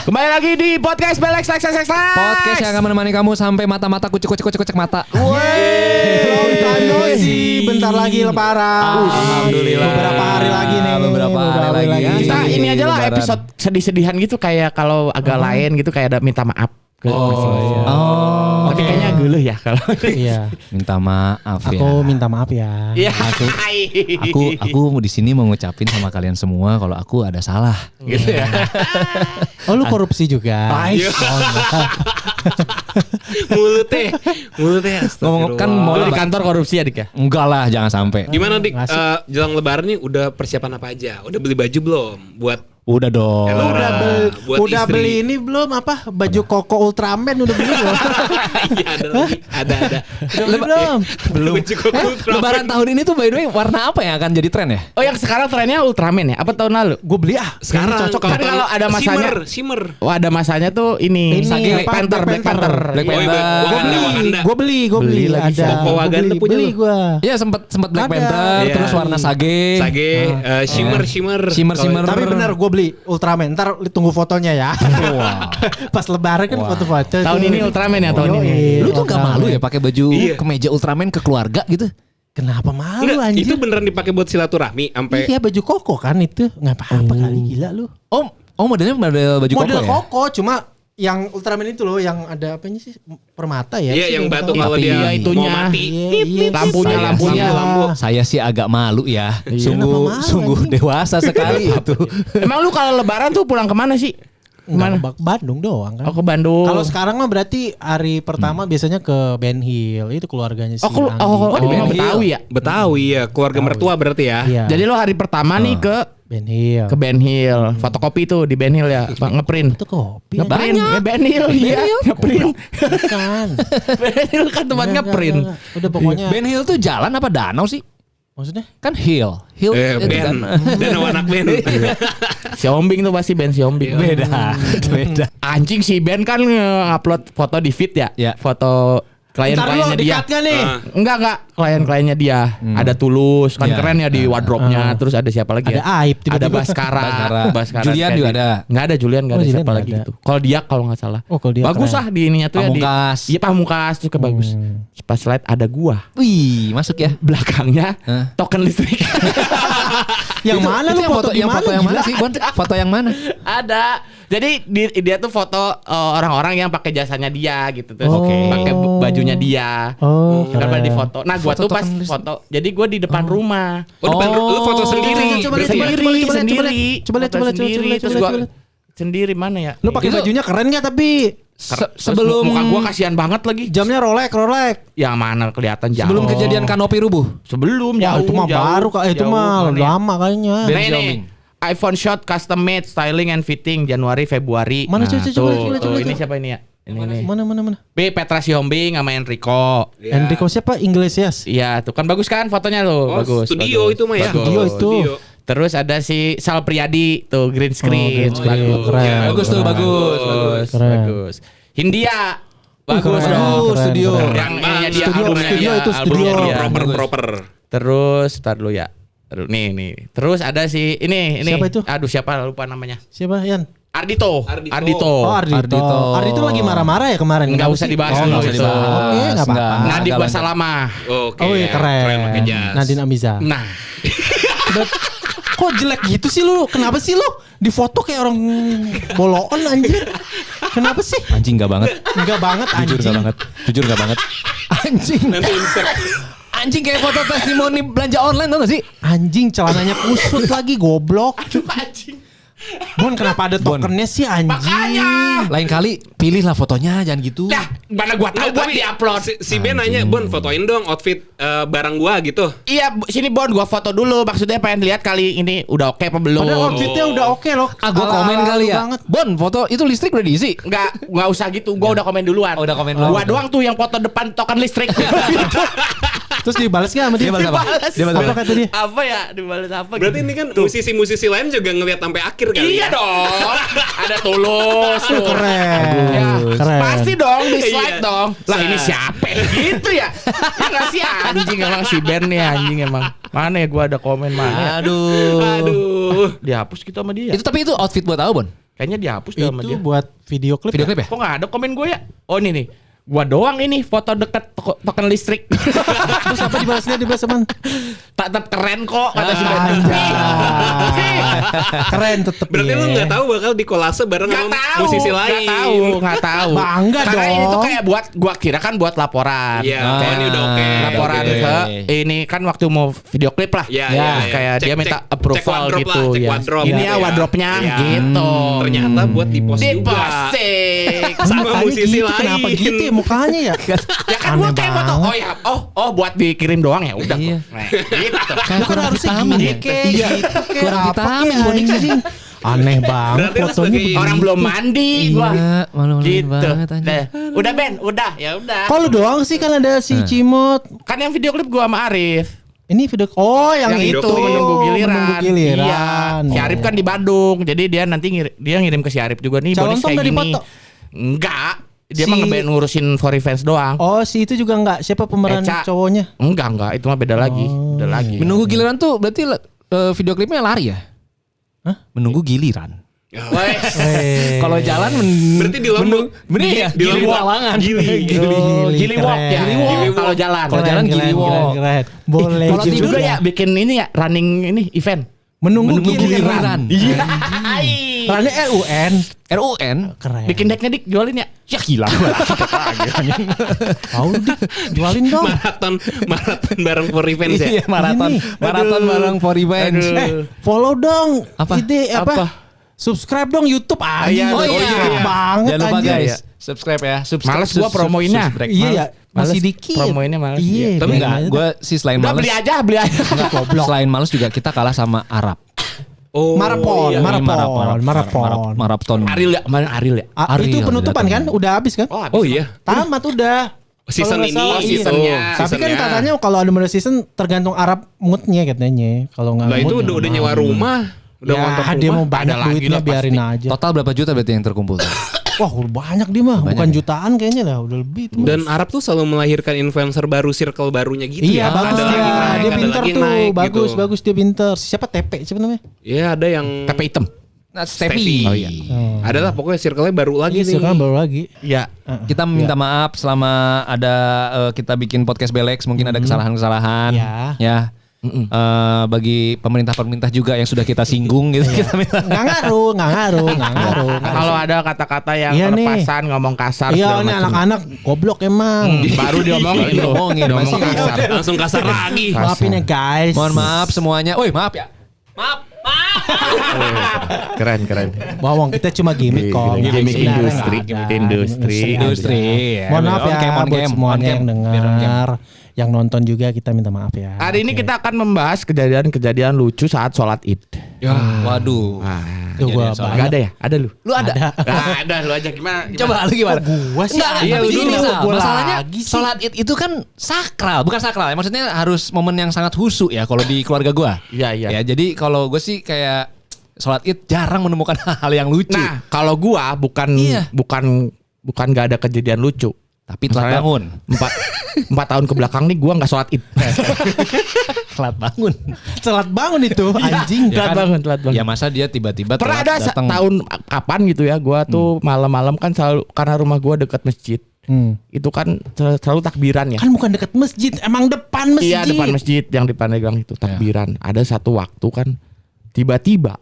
Kembali lagi di podcast Belex. Podcast yang akan menemani kamu sampai mata-mata kucek mata. Long time no see. Bentar lagi lebaran. Alhamdulillah. Beberapa hari lagi nih. Beberapa hari lagi. Kita ini aja lah Lebaran. episode sedih-sedihan gitu, kayak kalau agak lain gitu, kayak ada minta maaf ke masing-masing. Tapi kayaknya geuleuh ya kalau. Iya. Minta maaf ya. Aku minta maaf ya. Iya. Aku di sini mau ngucapin sama kalian semua kalau aku ada salah. Gitu ya. Oh, lu korupsi juga. Mulutnya Ngomong kan mau Lu di kantor korupsi ya, Dik ya? Enggak lah, jangan sampai. Gimana Dik, Ngasih. jelang lebaran nih udah persiapan apa aja? Udah beli baju belum? Buat Udah dong. Elora, buat Udah istri. beli ini belum apa? Baju koko Ultraman udah beli belum? Iya ada lagi, ada. Udah beli belum? Belum. Baju koko Ultraman. Lebaran tahun ini tuh by the way warna apa yang akan jadi tren ya? Oh, yang sekarang trennya Ultraman ya? Apa tahun lalu? Gue beli ah. Sekarang cocok. Kan kalau ada masanya. Shimmer. Wah, ada masanya tuh ini. Ini, Black apa? Panther. Black Panther. Black Oh, iya, Panther. Wakanda. Gue beli Beli lagi, ada. Popo Wakanda Gua punya beli lu. gue. Iya sempat Black Ada. Panther, Iya. terus warna sage. Shimmer. Shimmer. Tapi benar gue beli Ultraman. Ntar tunggu fotonya ya. Wow. Pas lebaran kan Wah. foto-foto. Tahun tuh. ini Ultraman ya, tahun ini. Yoi, Lu tuh gak Ultraman. malu ya pakai baju Iya. kemeja Ultraman ke keluarga gitu? Kenapa malu Enggak, anjir? itu beneran dipakai buat silaturahmi sampai Iya baju koko kan itu. Nggak apa-apa kali, gila lu. Oh modelnya model baju Model koko ya? koko cuma yang Ultraman itu loh yang ada apanya sih? Permata ya? Iya, yang batu tahu. kalau Tapi dia iya, itunya. mau mati. Iya, Lampunya. Lampu. Saya sih agak malu ya. Kenapa malu, Sungguh anjing? dewasa sekali itu. Emang lu kalau lebaran tuh pulang kemana sih? Kemana? Kemana? Bandung doang kan. Oh, ke Bandung. Kalau sekarang mah berarti hari pertama biasanya ke Ben Hill. Itu keluarganya si Oh, Anggi. di Ben Bandung Hill. Betawi ya? Betawi ya, keluarga mertua berarti ya. Iya. Jadi lo hari pertama nih ke Ben Hill. Ben Hill, fotokopi tuh di Ben Hill ya, Pak, ngeprint. Itu kopi. Ngeprint, Banyak. ya Ben Hill, iya, ngeprint. Bukan. Ben Hill kan tempat ngeprint. Enggak. Udah pokoknya. Ben Hill tuh jalan apa danau sih? Maksudnya? Kan hill itu Ben, kan. dan anak Ben. Siombing tuh pasti Ben Siombing. Beda. Anjing si Ben kan nge-upload foto di feed ya, Ya. foto Ntar klien-kliennya lu dia. dikat gak nih? Enggak, klien-kliennya dia. Ada Tulus, kan Ya. keren ya di wardrobe-nya. Terus ada siapa lagi Ada ya? Aib Ada tiba-tiba. Baskara. Julian juga ada. Enggak ada Julian, enggak Oh, ada Julian siapa nggak lagi ada. gitu. Kalau dia kalau enggak salah. Oh, kalau dia bagus keren. lah di ininya tuh Pamungkas. ya di. Iya, Pamungkas tuh bagus. Pas slide ada gua. Wih, masuk ya. Belakangnya Hah? token listrik. Yang mana lu yang foto di foto mana? yang mana Gila. sih, Bon? Foto yang mana? Ada. Jadi dia tuh foto orang-orang yang pakai jasanya dia gitu terus Oke. pakai bajunya dia. Oh, Kan pada keren. di foto. Nah, gua Foto tuh pas token listrik. foto. Jadi gua di depan rumah. Oh, depan lu foto sendiri. Coba lihat, berarti. Sendiri. Coba lihat, Foto sendiri. Terus gua coba lihat. sendiri mana ya? Lu pakai Itu- bajunya keren gak tapi Terus sebelum muka gua kasihan banget lagi. jamnya Rolex. Yang mana kelihatan jauh. sebelum kejadian kanopi rubuh. Sebelum Ya, jauh. itu mah jauh, baru kak. Itu jauh. mah Mana ya? lama kayaknya. Ben Nih, nih. Xiaoming. iPhone shot custom made styling and fitting Januari Februari. Mana, coba, coba, tuh, coba, tuh, coba, ini coba. siapa ini ya? Ini. Mana. B Petra Siombing sama Enrico. Iya. Enrico siapa? Iglesias. Iya, tuh kan bagus kan fotonya tuh. Oh, bagus. studio bagus. itu mah ya. Bagus. Studio itu. Terus ada si Sal Priadi tuh green screen. green screen. Bagus. Keren. Ya, Bagus tuh, bagus. Keren. Bagus. Hindia. Bagus keren. dong. Keren, Studio. keren. Yang ininya dia Studio, albumnya studio dia, itu albumnya studio. dia. Proper. Terus tar dulu ya. Nih. Terus ada si ini. Siapa itu? Aduh, siapa lupa namanya. Siapa Yan? Ardito. Oh, Ardito. Ardito lagi marah-marah ya kemarin. Nggak Kenapa usah sih? dibahas Oh, dulu nggak usah itu. dibahas. Oke, nggak apa-apa. Nggak. Nadib Nggak Basalamah. Oke. Oh iya keren. pakai jas. Nadine Amiza. Nah, Kok jelek gitu sih lu? Kenapa sih lu? Di foto kayak orang boloan anjir. Kenapa sih? Anjing enggak banget. Enggak banget Jujur anjing. enggak banget. Jujur enggak banget. Anjing. Nanti insert. Anjing kayak foto testimoni belanja online tau gak sih? Anjing celananya kusut lagi goblok. Bon kenapa ada Bon. tokennya sih anjing? Lain kali pilihlah fotonya jangan gitu. dah mana gua tahu Nggak, buat tapi di-upload. Si Ben nanya, Bon fotoin dong outfit barang gua gitu. Iya, sini Bon, gua foto dulu. Maksudnya pengen lihat kali ini udah oke apa belum. Padahal outfitnya udah oke loh. Ah gua komen Ala-ala kali ya. banget. Bon foto itu listrik udah diisi. Enggak usah gitu. Gua udah komen duluan. Oh, udah komen duluan. Gua doang tuh yang foto depan token listrik. Terus dibalas gak sama dia? Dia balas apa? Dibalas. Dia balas Apa apa? kata dia? Apa ya? Dibalas apa? Berarti ini kan musisi-musisi lain juga ngeliat sampai akhir kali. Iya ya? dong. Ada Tulus tuh. Keren. Ya, Keren. pasti dong di slide Iya. dong. Lah ini siapa? Gitu ya. Ya nggak sih anjing emang si Ben nih anjing emang. Mana ya gua ada komen mana ya? Aduh. Aduh. Dihapus gitu sama dia. Itu tapi itu outfit buat apa, Bon? Kayaknya dihapus dah sama Itu dia. buat video klip. Video klip ya? Kok nggak ada komen gue ya? Oh ini nih. Gua doang ini foto deket token listrik. Terus apa dibalasnya apaan? Tetap keren kok kata si Ben. Anjay. Keren tetep Berarti ya. lu nggak tahu bakal di kolase bareng Nggak sama tahu, musisi lain. nggak tahu. Bangga Karena dong. ini tuh kayak buat gua kira kan buat laporan. Iya, Kayak ini udah oke. Laporan Oke. ke ini kan waktu mau video klip lah. Iya, Ya, iya, terus iya. kayak Cek- dia minta cek- approval cek wardrobe gitu lah, cek ya. wardrobe Ini gitu ya ya. wardrobe-nya Iya. gitu. Ternyata buat di post Di juga. posting. Sama Mukanya musisi gitu, lain. kenapa gitu ya mukanya ya? Ya kan gua Aneh kayak foto. banget. Oh ya, oh buat dikirim doang ya udah. Iya. Nah, gitu. Kayak kurang vitamin ya. Iya, itu kayak Kurang apa vitamin, kayak Boning. anjing. Aneh banget Berarti lu fotonya sebagai begitu. Orang belum mandi gua. Iya, malu-maluin Gitu. banget anjing. Nah, udah Ben, udah ya udah. Kok lu doang sih kan ada si Cimot. Kan yang video klip gua sama Arif. Ini video yang Yang itu menunggu giliran. Menunggu giliran. Iya. Si Arif kan di Bandung. Jadi dia nanti dia ngirim ke si Arif juga nih. Calon Bonis Tom kayak udah gini. dipoto? Enggak. Dia Si- mah ngurusin for fans doang. Oh, si itu juga enggak. Siapa pemeran Eca. cowoknya? Enggak. Itu mah beda lagi. Beda lagi. Menunggu giliran tuh berarti video klipnya lari ya? Hah? Menunggu giliran. Wes. Kalau jalan Berarti di Lombok. Bener ya? Di Gili Lombok. Talangan. Oh, Gili walk ya. keren. Gili walk kalau jalan. Kalau jalan gili walk. keren. Boleh Kalau juga. juga ya bikin ini ya running ini event. Menunggu Menunggu giliran. giliran. Iya. Rannya RUN. RUN. Keren. Bikin decknya dik jualin ya. Ya gila. Tahu dik, jualin dong. maraton bareng for revenge ya. Iya, maraton. Ini. Maraton bareng for revenge. Follow dong. Apa? Ide apa? Apa? Subscribe dong YouTube iya. anjing. Oh, iya. Keren banget Jangan lupa anjing. guys, subscribe ya. Males gua promoinnya. Iya ya, masih Males dikit. promoinnya males. Iya, Tapi enggak, bener. gue sih selain Udah males, beli aja. enggak, selain males juga kita kalah sama Arab. Oh, Marapon, iya. Marapon. Maraton. Ariel ya, kemarin Ariel ya. Itu Ariel penutupan datang. kan? Udah habis kan? habis Oh lah. iya. Tamat udah. Season Kalau nggak ini, salah, iya. seasonnya. Tapi kan Seasonnya. katanya kalau ada bener season tergantung Arab moodnya katanya. Kalau nggak Lah itu mood, udah nyewa rumah. Udah ngontrak ya, dia rumah. mau banyak Ada lagi duitnya lah biarin pasti. aja. Total berapa juta berarti yang terkumpul tuh? Wah udah banyak dia mah, Banyak bukan ya? jutaan kayaknya lah, udah lebih itu. Dan Arab tuh selalu melahirkan influencer baru, circle barunya gitu Iya ya. bagus Ada lagi dia, naik, dia ada pinter lagi tuh, naik bagus gitu. bagus dia pinter. Siapa TP siapa namanya? Iya ada yang Tepe hitam. Nah, Steffi. Oh iya. Adalah pokoknya circle-nya baru lagi Iya nih. sekarang baru lagi. Iya. Kita minta maaf selama ada kita bikin podcast Belex mungkin ada kesalahan-kesalahan. Ya. Ya. Bagi pemerintah-pemerintah juga yang sudah kita singgung gitu kita minta. Nggak ngaruh. Kalau ada kata-kata yang Iya nih. kelepasan, ngomong kasar Iya segala ini macam. anak-anak goblok emang. Baru diomongin loh. Diomongin, Diomong masih- kasar. Langsung kasar lagi. Kasar. Maafin ya guys. Mohon maaf semuanya. Woi, maaf ya. Keren. Bawang kita cuma gimmick kok. Gimmick Nggak ada, industri. nggak ada. Industri. Industri. aja. Mohon maaf ya On buat game, semuanya on yang game. Biar on game. dengar, yang nonton juga kita minta maaf ya. Hari ini Oke. kita akan membahas kejadian-kejadian lucu saat sholat Id. Ya, waduh. Tuh gua Kejadian soal- Gak ada ya? Ada lu? Lu ada? Gak ada lu aja gimana? Coba lu gimana? Gua sih Enggak, iya, tapi lu gini dulu. Sal, Gua masalahnya lagi sih. sholat id itu kan sakral, bukan sakral ya. Maksudnya harus momen yang sangat khusyuk ya kalau di keluarga gua. Iya. Ya, jadi kalau gue sih kayak sholat id jarang menemukan hal yang lucu. Nah, kalau gua bukan Iya. bukan gak ada kejadian lucu. Tapi telat Misalnya bangun. 4 tahun ke belakang nih gua nggak sholat Id. Telat bangun. Telat bangun itu anjing. Ya Telat bangun. Ya masa dia tiba-tiba Pernah telat ada datang. tahun kapan gitu ya, gua tuh malam-malam kan selalu karena rumah gua dekat masjid. Itu kan selalu takbiran ya. Kan bukan dekat masjid, emang depan masjid. Iya, depan masjid yang di Pandeglang itu takbiran. Ada satu waktu kan tiba-tiba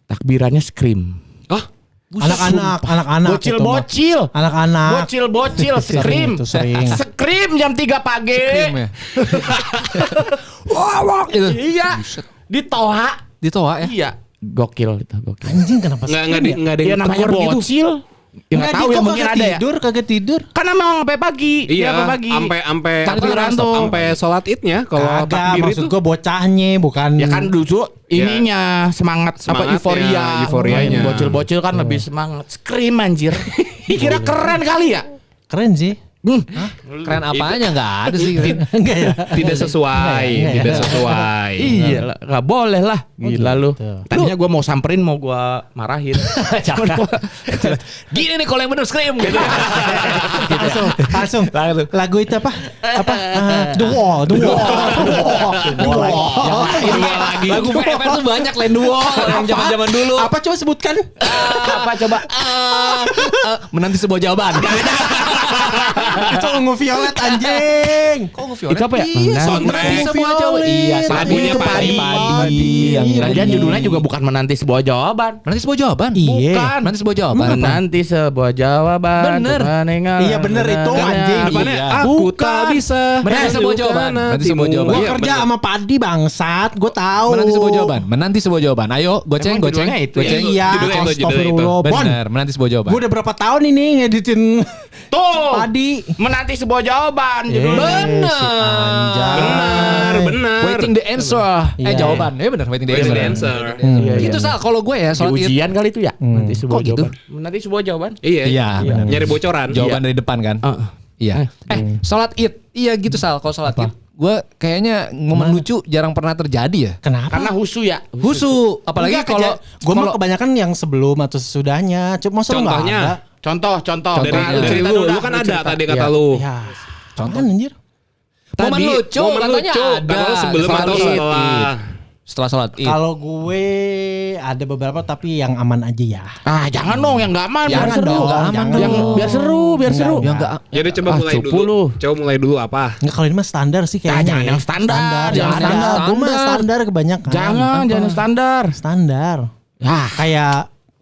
takbirannya scream. Hah? Anak-anak Bocil-bocil. Anak-anak. Bocil-bocil scream. Itu sering. Scream jam 3 pagi. Krim ya. Wah, Itu. iya. Di Toha. Di toa ya. Iya. Gokil itu, gokil. Anjing kenapa Nggak scream ada Iya yang namanya tekor gitu. bocil. Ya nggak tahu ya mungkin ada ya. Kagak tidur. Kan emang sampai pagi. Iya, sampai pagi. sampai Takbiran tuh. sampai sholat idnya kalau Kagak, takbir maksud itu. gua bocahnya bukan. Ya kan dulu ininya semangat apa Semangatnya, euforia. euforianya. Bocil-bocil kan lebih semangat. Scream anjir. Dikira keren kali ya. Keren sih. Keren apanya nggak ada sih. Enggak ya? Tidak sesuai, tidak sesuai. Iya lah, nggak boleh lah. Gila lu. gitu. Tadinya gue mau samperin, mau gue marahin. Gini nih kalau yang bener scream gitu. Langsung. Lagu itu apa? The Wall. Lagu PFR tuh banyak lain duo yang zaman-zaman dulu. Apa coba sebutkan? Apa coba? Menanti sebuah jawaban. Itu ungu violet anjing. Kok nge-violet? Itu apa ya? Iya, soundtrack. Menanti Sebuah jawaban. Iya, Lagunya Padi. Yang Lagian judulnya juga bukan menanti sebuah jawaban. Menanti sebuah jawaban. Iya. Bukan. Menanti sebuah jawaban. Menanti sebuah jawaban. Bener. Iya, bener itu, anjing. Apanya? Iya. Aku Bukan. tak bisa. Menanti sebuah jawaban. Menanti sebuah jawaban. Gue Iya, kerja bener. sama Padi bangsat, gue tahu. Menanti sebuah jawaban. Menanti sebuah jawaban. Ayo, goceng, Emang goceng. judulnya itu ya? Goceng. Iya, Judulnya itu, astagfirullah. Bon, Bener, menanti sebuah jawaban. gue udah berapa tahun ini ngeditin Tuh. Padi. Menanti sebuah jawaban judulnya. Benar. Waiting the answer. Iya. Jawaban. Bener, waiting the Waiting answer. the answer. Iya, Gitu iya. Sal, kalau gue ya Di sholat id. ujian kali itu ya. Menanti sebuah Kok gitu? jawaban. Menanti sebuah jawaban. Iya. Iya, benar. Nyari bocoran. Jawaban dari depan kan? Iya. Sholat id. Iya gitu Sal, kalau sholat id. Gue kayaknya momen lucu jarang pernah terjadi ya. Kenapa? Karena husu ya. Husu, apalagi kalau gue mah kebanyakan yang sebelum atau sesudahnya. Cuma masa lu nggak Contohnya? ada? Contoh. Dari Nah, lu cerita lu, dulu lu dah, kan lu ada cerita. tadi kata Iya. lu. Ya. Contoh anjir. momen lucu katanya ada. Kata lu sebelum Sholat atau id. setelah. Setelah sholat id. Kalau gue ada beberapa tapi yang aman aja ya. Ah, jangan dong yang enggak aman, biar Jangan seru. dong, jangan Yang dong. biar seru, biar seru. Enggak. Ya enggak. Jadi coba Ah, mulai cupu dulu. lu. Coba mulai dulu apa? Nggak, kalau ini mah standar sih kayaknya. jangan ya. yang standar, Jangan jangan standar. yang Gue mah standar. standar kebanyakan. Jangan standar. Standar. Ah, Kayak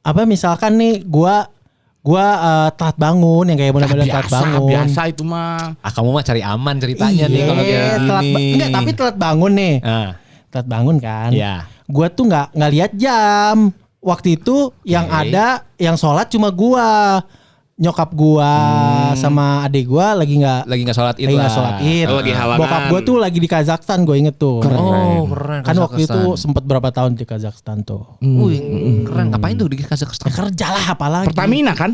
apa misalkan nih gua telat bangun yang kayak benar-benar telat bangun. biasa itu mah. Kamu mah cari aman ceritanya nih kalau kayak telat gini. enggak, tapi telat bangun nih. Ah, Telat bangun kan. iya. Gua tuh nggak lihat jam. Waktu itu yang ada yang sholat cuma gua. Nyokap gua sama adik gua lagi nggak Sholat id lagi lah. nggak sholat id. Oh, lagi halangan. Bokap gua tuh lagi di Kazakhstan, gue inget tuh. Oh, keren. Kan waktu itu Kazakhstan. sempet berapa tahun di Kazakhstan tuh. Wih, keren. Ngapain tuh di Kazakhstan? Kerja lah apalagi. Pertamina kan?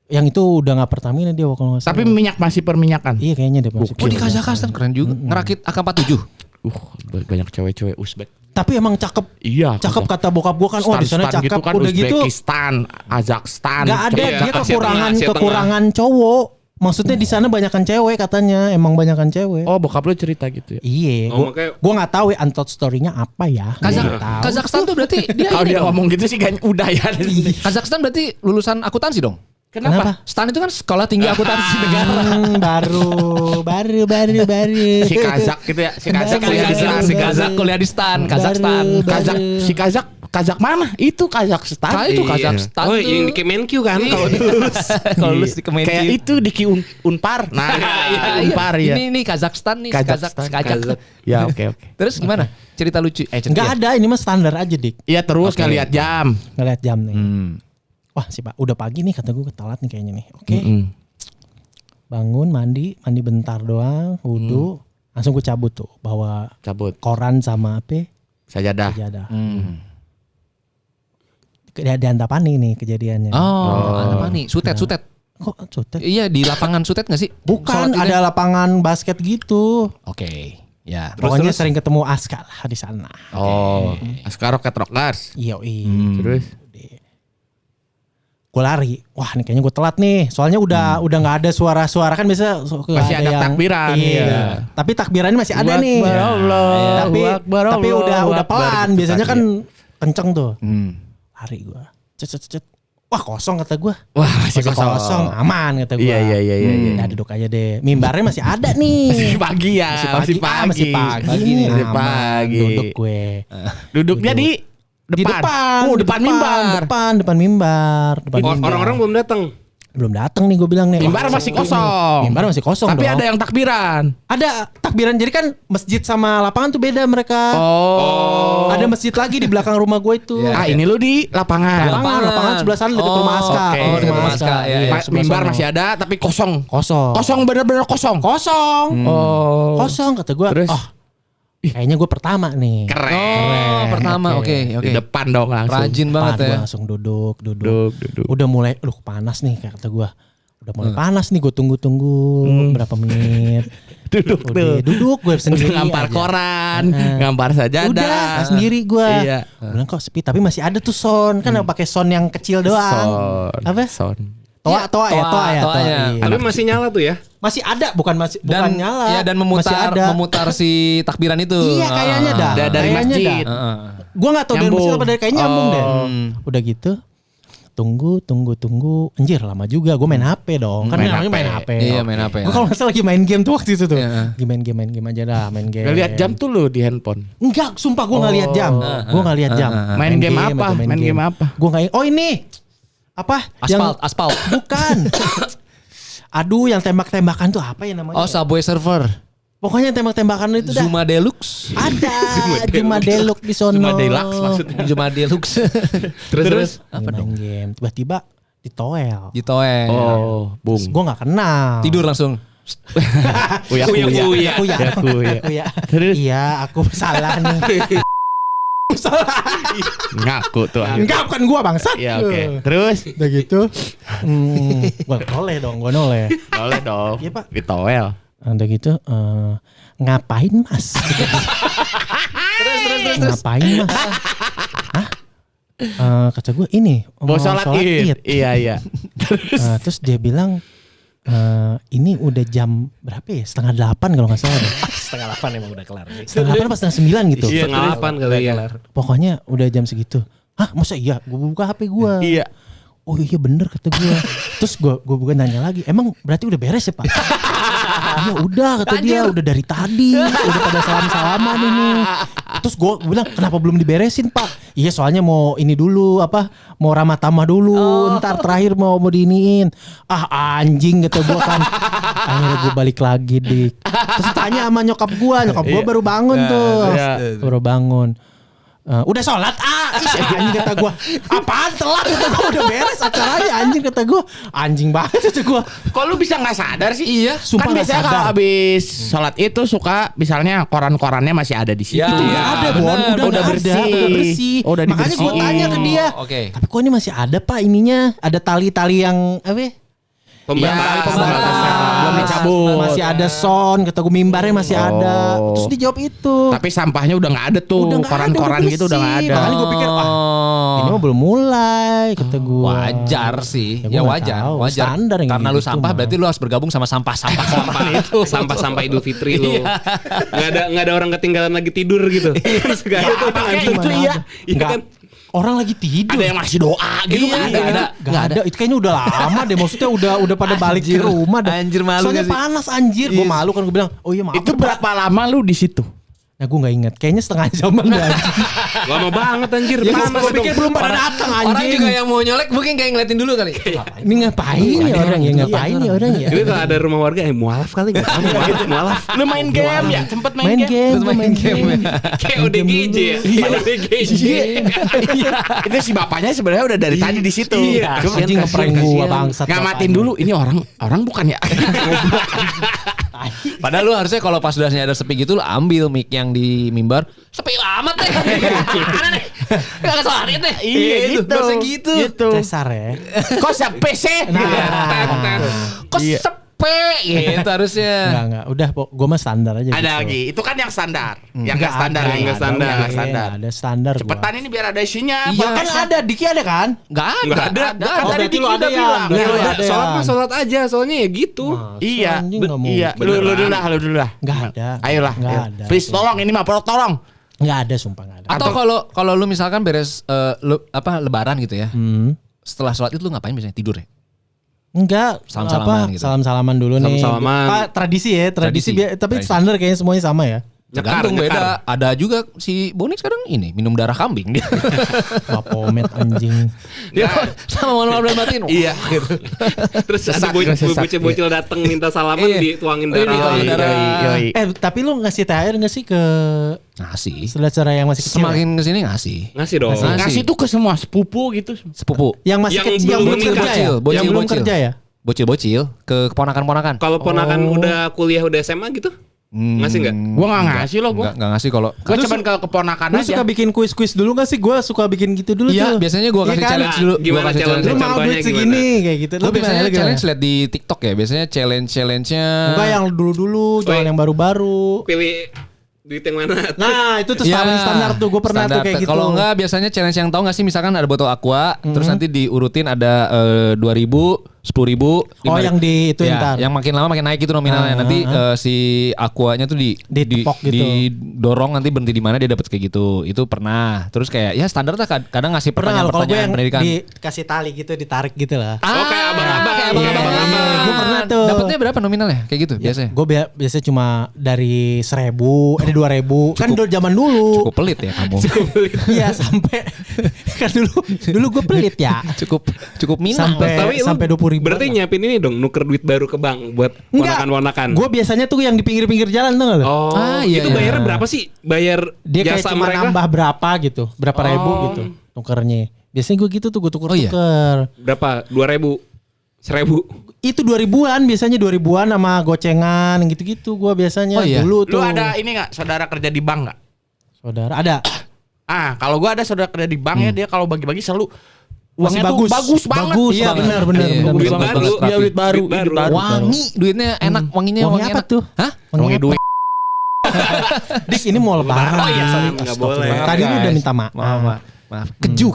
Yang itu udah nggak Pertamina dia kalau nggak salah. Tapi minyak masih perminyakan. Iya kayaknya deh masih. Oh, di Kazakhstan keren juga. Ngerakit AK-47. Banyak cewek-cewek Uzbek. Tapi emang cakep. Iya. Cakep kata bokap gua kan. Oh di sana Stan cakep. kan, Udah gitu Uzbekistan, Kazakhstan. nggak ada Iya, dia Asia Tengah, Asia kekurangan cowok. Maksudnya di sana banyakan cewek katanya. Emang banyakan cewek. Oh, bokap lu cerita gitu ya. Iya. Oh, makanya- Gua nggak tahu ya untold story-nya apa ya. Gua nggak tahu. Kazakhstan tuh berarti dia Kalau ini dia dong. ngomong gitu sih kan udah ya. Kazakhstan berarti lulusan akuntansi dong. Kenapa? Stan itu kan sekolah tinggi akuntansi negara. Baru. Si Kazak gitu ya. Si Kazak Baru, kuliah di baru, Stan. Si Kazak kuliah di Stan, Kazakhstan. Baru. Kazak mana? Itu Kazakhstan. Itu Iya. Kazakhstan Oh, tuh. yang di Kemenq kan kalau lulus. Kalau lulus di Kemenq. Kayak itu di Unpar. Nah, Unpar ya. Ini Kazakhstan nih, Kazakhstan. Kazak. Ya, oke. Terus gimana? Cerita lucu. Nggak ada. Ini mah standar aja dik. Iya, terus Oke. ngeliat jam. Ngeliat jam nih. Hmm. Wah sih pak. Udah pagi nih kata gue telat nih kayaknya nih. Oke. Mm-mm. Bangun mandi bentar doang. Wudhu. Langsung gue cabut tuh. Bawa Cabut. koran sama apa? Sajadah. Sajadah. Hmm. Di Antapani nih kejadiannya. Oh, apa nih? Sutet. Kok sutet? Iya, di lapangan sutet gak sih? Bukan, Sholat ada idnya? lapangan basket gitu. Oke. Ya. Pokoknya sering ketemu Aska lah di sana. Oh, Askar Rocket Rockers. Iya, Terus gue lari. Wah, nih kayaknya gue telat nih. Soalnya udah nggak ada suara-suara kan biasa Masih ada takbiran, Iya. iya. Tapi takbirannya masih ada nih. Akbar Allah. Tapi Akbar tapi Allah, udah Akbar pelan. gitu Biasanya kan kenceng tuh. Hmm. Lari gue. Cet. Wah, kosong kata gue. Wah, masih Kosong, aman kata gue. Iya. Nah, duduk aja deh. Mimbarnya masih ada nih. Masih pagi ya. Masih pagi. Masih pagi nih. Masih aman. pagi. Duduk gue. Duduknya di Di depan. Oh, depan mimbar. Depan mimbar. Orang-orang belum datang. belum datang nih gue bilang nih. Mimbar masih kosong. Mimbar masih kosong Tapi dong. ada yang takbiran. Ada takbiran, jadi kan masjid sama lapangan tuh beda mereka. Oh. Ada masjid lagi di belakang rumah gue itu. Iya. Ah, ini lu di lapangan. Lapangan sebelah sana dekat rumah Aska. oke. Oh, dekat rumah Aska, ya, ya. Ma- Mimbar masih ada tapi kosong. kosong. Kosong bener-bener kosong. Kosong. Oh. Kosong kata gue. Terus? Oh, kayaknya gue pertama nih. Keren. Oh, pertama. Oke. Di depan dong langsung. Rajin Depan banget ya. gua langsung duduk. Duduk. Udah mulai, panas nih kata gue. udah mulai panas nih, gue tunggu berapa menit. Duduk gue sendiri ngampar aja. koran, ngampar sajadah. Udah sendiri gue. Iya. Bilang kok sepi, tapi masih ada tuh sound. Kan pakai sound yang kecil doang. Apa? Sound. Toa ya. Toanya. Tapi masih nyala tuh ya. Masih ada, bukan nyala. Ya, dan Masih ada. memutar si takbiran itu. Iya kayaknya dah. Dari Kayaknya masjid. dah. Gue nggak tahu dari Nyambung. masjid apa dari kayaknya nyambung deh. Udah gitu. Tunggu. Anjir lama juga. Gue main HP dong. Kan Main namanya HP. main HP. Iya, main HP. Gue kalau nggak salah lagi main game tuh waktu itu tuh. Iya. Lagi main game aja dah. Main game. Gak lihat jam tuh lu di handphone. Enggak, sumpah gue nggak lihat jam. Gue nggak lihat jam. Main game apa? aja, Main game apa? Gue nggak. Oh ini apa? Aspal. Bukan. Aduh, yang tembak-tembakan tuh apa ya namanya? Oh, Subway Surfer. Pokoknya tembak-tembakan itu dah. Zuma Deluxe. Ada Zuma Deluxe di sono. Zuma Deluxe maksudnya. Zuma Deluxe. Terus Apa Main dong? game. Tiba-tiba ditoel. Ditoel. Oh, bung. Gue nggak kenal. Tidur langsung. Uya. Kuya. Terus? Iya, aku salah nih. Ngaku tuh. Enggak, bukan gua bangsat. Iya, oke. Terus? Udah gitu. Gua noleh dong, Boleh dong. Iya, Pak. Ditowel. Udah gitu, ngapain mas? Terus. Ngapain mas? Hah? Kata gue ini Mau sholat id. Iya. Terus dia bilang ini udah jam berapa ya? 7:30 kalau nggak salah deh. 7:30 emang udah kelar. 7:30 pas 9 gitu. Iya, 8 kali ya. Pokoknya udah jam segitu. Hah, masa iya? Gue buka HP gue. Iya. Oh iya bener kata gue. Terus gue bukan nanya lagi. Emang berarti udah beres ya Pak? Iya udah kata dia. Udah dari tadi. Udah pada salam-salaman ini. Terus gue bilang kenapa belum diberesin Pak? Iya soalnya mau ini dulu apa? Mau ramah tamah dulu. Ntar terakhir mau diiniin. Ah anjing kata gue kan. Akhirnya gue balik lagi dik. Terus tanya sama nyokap gue. Nyokap gue baru bangun tuh. Baru bangun. Udah sholat anjing kata gue. Apaan telat kata gue, udah beres acaranya anjing kata gue. Anjing banget kata gue. Kok lu bisa nggak sadar sih? Iya, sumpah kan nggak biasanya sadar. kalau habis sholat itu suka misalnya koran-korannya masih ada di situ. Ya, Udah ada Bon, bener, udah udah bersih. bersih. Udah bersih. Oh, udah Makanya gue dibersihin. tanya ke dia. Oke. Tapi kok ini masih ada Pak ininya? Ada tali-tali yang apa? Pembatasan. Belum dicabut. Masih ada sound, kata gue mimbarnya masih ada. Oh. Terus dijawab itu. Tapi sampahnya udah nggak ada tuh. Udah nggak ada, Koran-koran udah gitu udah nggak bersih. ada. Makanya gue pikir ini mah belum mulai kata gue. Wajar sih. Ya, Ya, gua nggak wajar, tahu. wajar. Standar yang Karena gitu lu sampah mah. berarti lu harus bergabung sama sampah-sampah koran itu. Sampah-sampah Idul Fitri lu. Nggak ada orang ketinggalan lagi tidur gitu. Nggak ada tuh pakai anjing. itu iya. Iya Nggak, kan? orang lagi tidur. Ada yang masih doa gitu Iya, kan. Nggak ada. Itu kayaknya udah lama deh. Maksudnya udah pada balik ke rumah dah. Anjir, malu Soalnya nggak sih? panas anjir. Gue malu kan gue bilang, oh iya maaf. Itu berapa lama lu di situ? Nah gue gak ingat. Kayaknya setengah jaman dah anjing. Lama banget anjir. Ya Panas gue pikir dong. belum pada datang Orang anjing. juga yang mau nyolek mungkin kayak ngeliatin dulu kali. Ini ngapain ya orang ya? Ngapain ya orang ya? Jadi kalau ada rumah warga mualaf kali nggak tahu gitu mualaf. Lu main game ya? Sempet Main game. Terus main game. Kayak ODGJ ya. ODGJ. Itu si bapaknya sebenarnya udah dari tadi di situ. Iya. Cuma Anjing ngeprank gua bangsat. ngamatin dulu ini orang bukan ya. Padahal lu harusnya kalau pas udah nyadar sepi gitu lu ambil mic yang di mimbar. Sepi amat deh. Mana nih? Gak kesoarin deh. Iya gitu. Harusnya gitu. Cesar ya. Kok sampai sih? Nah. Kok Iya. sepi gitu harusnya. Enggak. Udah gue mah standar aja. Ada gitu. lagi. Itu kan yang standar. Yang Nggak enggak standar, ada, yang enggak standar, yang nggak Iya, standar. ada standar. Cepetan ini biar ada isinya. Iya. Kan ada, Diki ada kan? Gak ada. Nggak ada. Kan Oh, tadi berarti lu Diki ada udah ya? bilang. Berarti Nggak lu ada. ada Sholat ya? mah sholat aja. Soalnya ya gitu. Iya. Anjing nggak mau. Iya. Lu dulu lah. Nggak ada. Ayolah. Nggak ayo. ada. Please tolong ini mah tolong. Nggak ada, sumpah nggak ada. Atau kalau lu misalkan beres lebaran gitu ya. Setelah sholat itu lu ngapain biasanya? Tidur ya? Enggak, Salam-salaman gitu. Salam-salaman dulu nih. Salam-salaman. Pak, tradisi ya, Tradisi. tapi Tradisi. standar kayaknya semuanya sama ya. Tergantung Nyekar. beda. Ada juga si Bonik sekarang ini minum darah kambing dia. Wapomet anjing. Dia sama mohon maaf dan batin. Iya. Gitu. Terus ada Sesat. bocil-bocil datang minta salaman Iya. dituangin Iya, darah. dituangin darah. Yoi. Tapi lu ngasih THR nggak sih ke Ngasih. saudara yang masih kecil? Semakin kesini ngasih. Ngasih dong. Ngasih. Kasih tuh ke semua sepupu gitu. Sepupu. Yang masih Yang kecil, yang belum belum kerja nikah. ya? Bocil, Yang belum bocil. kerja ya? Bocil-bocil ke keponakan-ponakan. Kalau ponakan udah kuliah udah SMA gitu? Ngasih nggak? Gua nggak ngasih loh gua. Nggak ngasih kalau. Gua cuman ke keponakan Lu aja. suka bikin kuis-kuis dulu gak sih? Gue suka bikin gitu dulu Iya, tuh. biasanya gue Iya kasih kan? challenge dulu. Gimana Gua kasih challenge? Lu mau Contohnya duit segini kayak gitu. Lu biasanya gimana? challenge liat di TikTok ya. Biasanya challenge-nya. Enggak yang dulu-dulu, jangan yang baru-baru. Pilih duit yang mana? Nah, itu tuh Iya, standar tuh. Gue pernah standar. tuh kayak gitu. Kalau enggak biasanya challenge yang tahu nggak sih, misalkan ada botol aqua, terus nanti diurutin ada 2.000, 10.000, Oh, yang di itu ya, ntar. yang makin lama makin naik itu nominalnya. Nanti si aquanya tuh Ditepok gitu. didorong nanti berhenti di mana dia dapat kayak gitu. Itu pernah. Terus kayak ya standar lah, kadang ngasih pernah kalau gue pertanyaan yang pendidikan. dikasih tali gitu, ditarik gitu lah. Oh, kayak abang-abang. kayak Iya, abang-abang. Gue pernah tuh. Dapatnya berapa nominalnya? Kayak gitu biasanya. Gue biasa cuma dari 1.000, 2.000. Kan dulu zaman dulu. Cukup pelit ya kamu. Iya sampai kan dulu gue pelit ya. cukup minang. Sampai lu 20.000. berarti nyiapin ini dong, nuker duit baru ke bank buat ponakan-ponakan. Gue biasanya tuh yang di pinggir-pinggir jalan tuh nggak lu? Oh, iya, itu iya. bayarnya berapa sih? Bayar Dia kayak jasa cuma mereka? nambah berapa gitu, berapa ribu gitu nukernya. Biasanya gue gitu tuh, gue tuker-tuker. Berapa? 2.000? 1.000? Itu 2000-an, biasanya 2000-an sama gocengan gitu-gitu gue biasanya Oh, iya. dulu tuh. Lu ada ini nggak saudara kerja di bank nggak? Saudara ada. Kalau gua ada saudara kerja di bank ya, dia kalau bagi-bagi selalu Masih uangnya tuh bagus banget. Bagus, Iya, benar. iya, benar. duit bagus baru. banget, Iya, duit baru, Duit baru. duit baru. Wangi, duitnya enak, wanginya Wangi wangi apa enak. tuh? Hah? Wangi duit. Dik ini mau lebaran. Oh iya, sorry, Dik. nggak boleh. Astagfirullah. Tadi lu udah minta maaf. Maaf. Keju.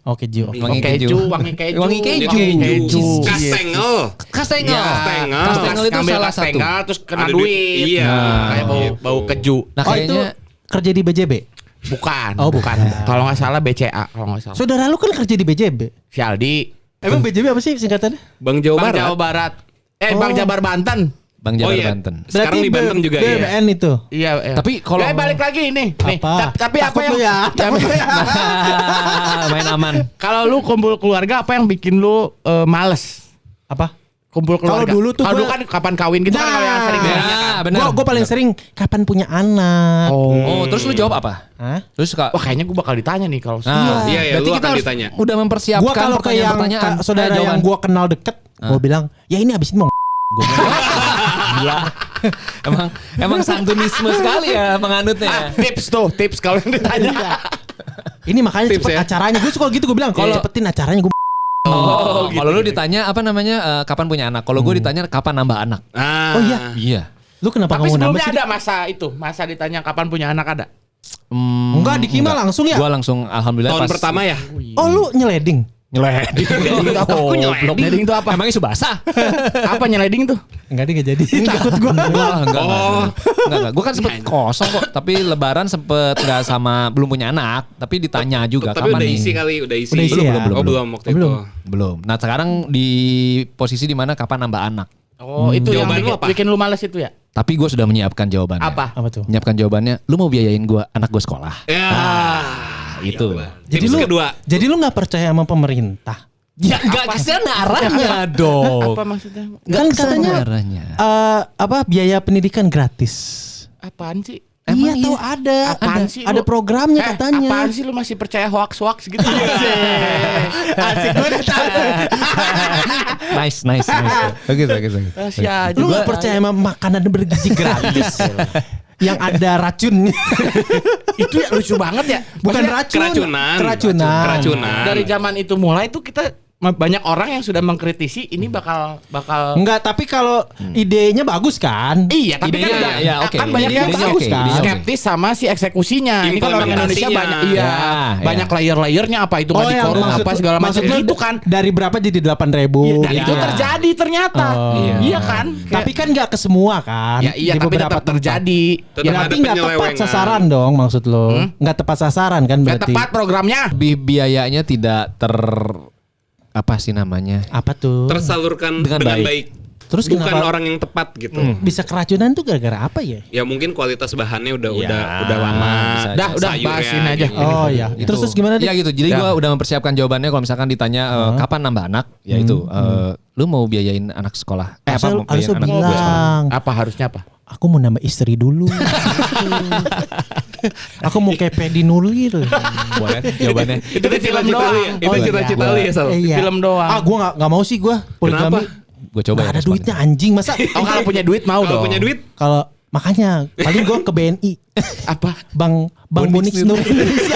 Oke, Ju. Wangi keju, wangi keju. Wangi keju. Wangi keju. Kastengel. Kastengel. Kastengel. Kastengel itu Ngambil salah satu. kastengel, terus kena Ada duit. Iya. Kayak bau keju. Nah Oh itu kayaknya kerja di BJB? Bukan. Oh, bukan. Kalau nggak salah BCA, kalau nggak salah. Saudara lu kan kerja di BJB. Si Aldi. Emang BJB apa sih singkatannya? Bang Jawa Bang Barat. Jawa Barat. Bang Jabar Banten. Bang Oh Jabar iya. Banten. Sekarang di Banten juga ya. BBN itu. Iya. Tapi kalau- balik lagi nih. Nih, Apa? tapi apa Takut yang lu ya? Takut lu ya? Main aman. kalau lu kumpul keluarga apa yang bikin lu males? Apa? Kumpul keluarga. Kalau dulu tuh Kalau gua- kan kapan kawin gitu kan kalau yang sering Ya, nanya kan. benar. Gue paling sering kapan punya anak. Oh, terus lu jawab apa? Hah? Terus suka Wah, kayaknya gue bakal ditanya nih kalau Nah, Iya, berarti lu kita akan harus ditanya. udah mempersiapkan Gue kalau ke yang pertanyaan-pertanyaan. saudara yang jawaban. gue kenal deket, gue bilang, ya ini abis ini mau gue emang santunisme sekali ya penganutnya. tips kalau yang ditanya. Ini makanya Tips cepet ya? acaranya. Gue suka gitu, gue bilang, kalau cepetin acaranya gue. Oh, kalau lu ditanya apa namanya kapan punya anak? Kalau gue ditanya kapan nambah anak? Ah. Oh iya. Iya. Lu kenapa Tapi nggak mau nambah sebelumnya sih? ada masa ditanya kapan punya anak ada. Enggak, di Kima langsung ya? Gue langsung alhamdulillah Tahun pas pertama ya? Oh lu nyeleding? nyeleding. Aku nyeleding itu apa? Emangnya Subasa? Apa nyeleding tuh? Enggak deh, enggak jadi. Takut gue. Enggak. Gue kan sempet kosong kok. Tapi Lebaran sempet nggak sama, belum punya anak. Tapi ditanya juga Tapi kapan udah nih? isi kali, udah isi. Udah isi ya? Oh belum waktu itu. Belum. Nah sekarang di posisi dimana kapan nambah anak? Oh, itu yang Jawaban lu bikin, apa? bikin lu males itu ya? Tapi gue sudah menyiapkan jawabannya. Apa? Apa tuh? Menyiapkan jawabannya. Lu mau biayain anak gue sekolah? Ya. Itu. Jadi Tips lu kedua. Jadi lu nggak percaya sama pemerintah? Ya enggak kesana arahnya dong. Apa maksudnya? Kan katanya arahnya. apa biaya pendidikan gratis. Apaan sih? Iya, tahu ada. Apaan sih Ada lu? programnya katanya. Apaan sih lu masih percaya hoax gitu? Asik gue udah tahu. Nice. Bagus. Rahasia aja. Lu nggak percaya sama makanan bergizi gratis yang ada racun? Itu ya lucu banget ya. Bukan Maksudnya racun. Keracunan. Keracunan. dari zaman itu mulai tuh kita banyak orang yang sudah mengkritisi ini bakal Enggak, tapi kalau idenya bagus kan? iya, tapi Idenya, kan udah ya, oke. kan banyak yang Idenya bagus oke, kan. idenya oke. Skeptis sama si eksekusinya. Ini kan orang Indonesia Implementasinya. banyak Ya, banyak layer-layernya apa itu nggak dikorup apa segala macam maksud lu itu kan. dari berapa jadi 8.000? Dan itu terjadi ternyata. Oh. Iya kan? Tapi kan nggak ke semua kan? ya iya Di tapi beberapa tetap tempat. terjadi. Tetap Ya, ada Berarti nggak tepat penyelewengan. sasaran dong maksud lo? Nggak tepat sasaran kan nggak berarti? tepat programnya. Biayanya tidak apa sih namanya? Apa tuh? Tersalurkan Dengan dengan baik. baik. Terus Bukan kenapa orang yang tepat gitu. bisa keracunan tuh gara-gara apa ya? Ya mungkin kualitas bahannya udah Ya, lama. bisa Udah Sayurnya bahasin aja. gitu. Oh iya. Terus gimana Ya deh? gitu. Jadi gue udah mempersiapkan jawabannya kalau misalkan ditanya kapan nambah anak, ya itu lu mau biayain anak sekolah? Mau Harusnya biayain anak gua sekolah? bilang, Apa harusnya apa? aku mau nambah istri dulu. Aku mau kayak Pedi Nuril. Boleh jawabannya. Itu kan film cita-cita lu ya. doang. Itu Oh, cita-cita iya. lu ya, Sal. Iya. Film doang. Ah, gue nggak mau sih gue poligami. Kenapa? Gue coba Nggak ada duitnya anjing masa? Oh, kalau punya duit mau Kalau dong. punya duit, Kalau Makanya paling gue ke BNI. Apa? Bang Bonix Nur Indonesia.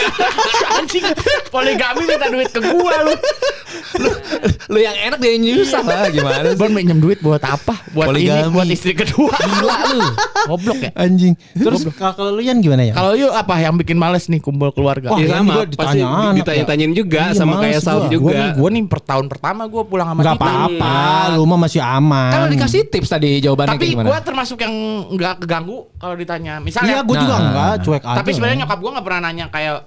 Anjing, poligami minta duit ke gua lu. Lu yang enak dia yang nyusah lah gimana sih? Bon minjem duit buat apa? Buat Poligami. ini, buat istri kedua. Gila lu. Goblok ya. Anjing. Terus kalau lu Yan gimana ya? Kalau yuk apa yang bikin males nih kumpul keluarga? Wah, Iya yang sama, gua pasti ditanya anak ditanya-tanyain juga Iya, sama males kayak Sal gua. juga. Gua nih per tahun pertama gua pulang sama Gak kita. apa-apa, lu mah masih aman. Kan lu dikasih tips tadi jawabannya Tapi kayak gimana? gua termasuk yang nggak keganggu kalau ditanya. Misalnya, Iya, gue juga Nah. enggak, cuek aja. tapi sebenarnya nyokap gua nggak pernah nanya kayak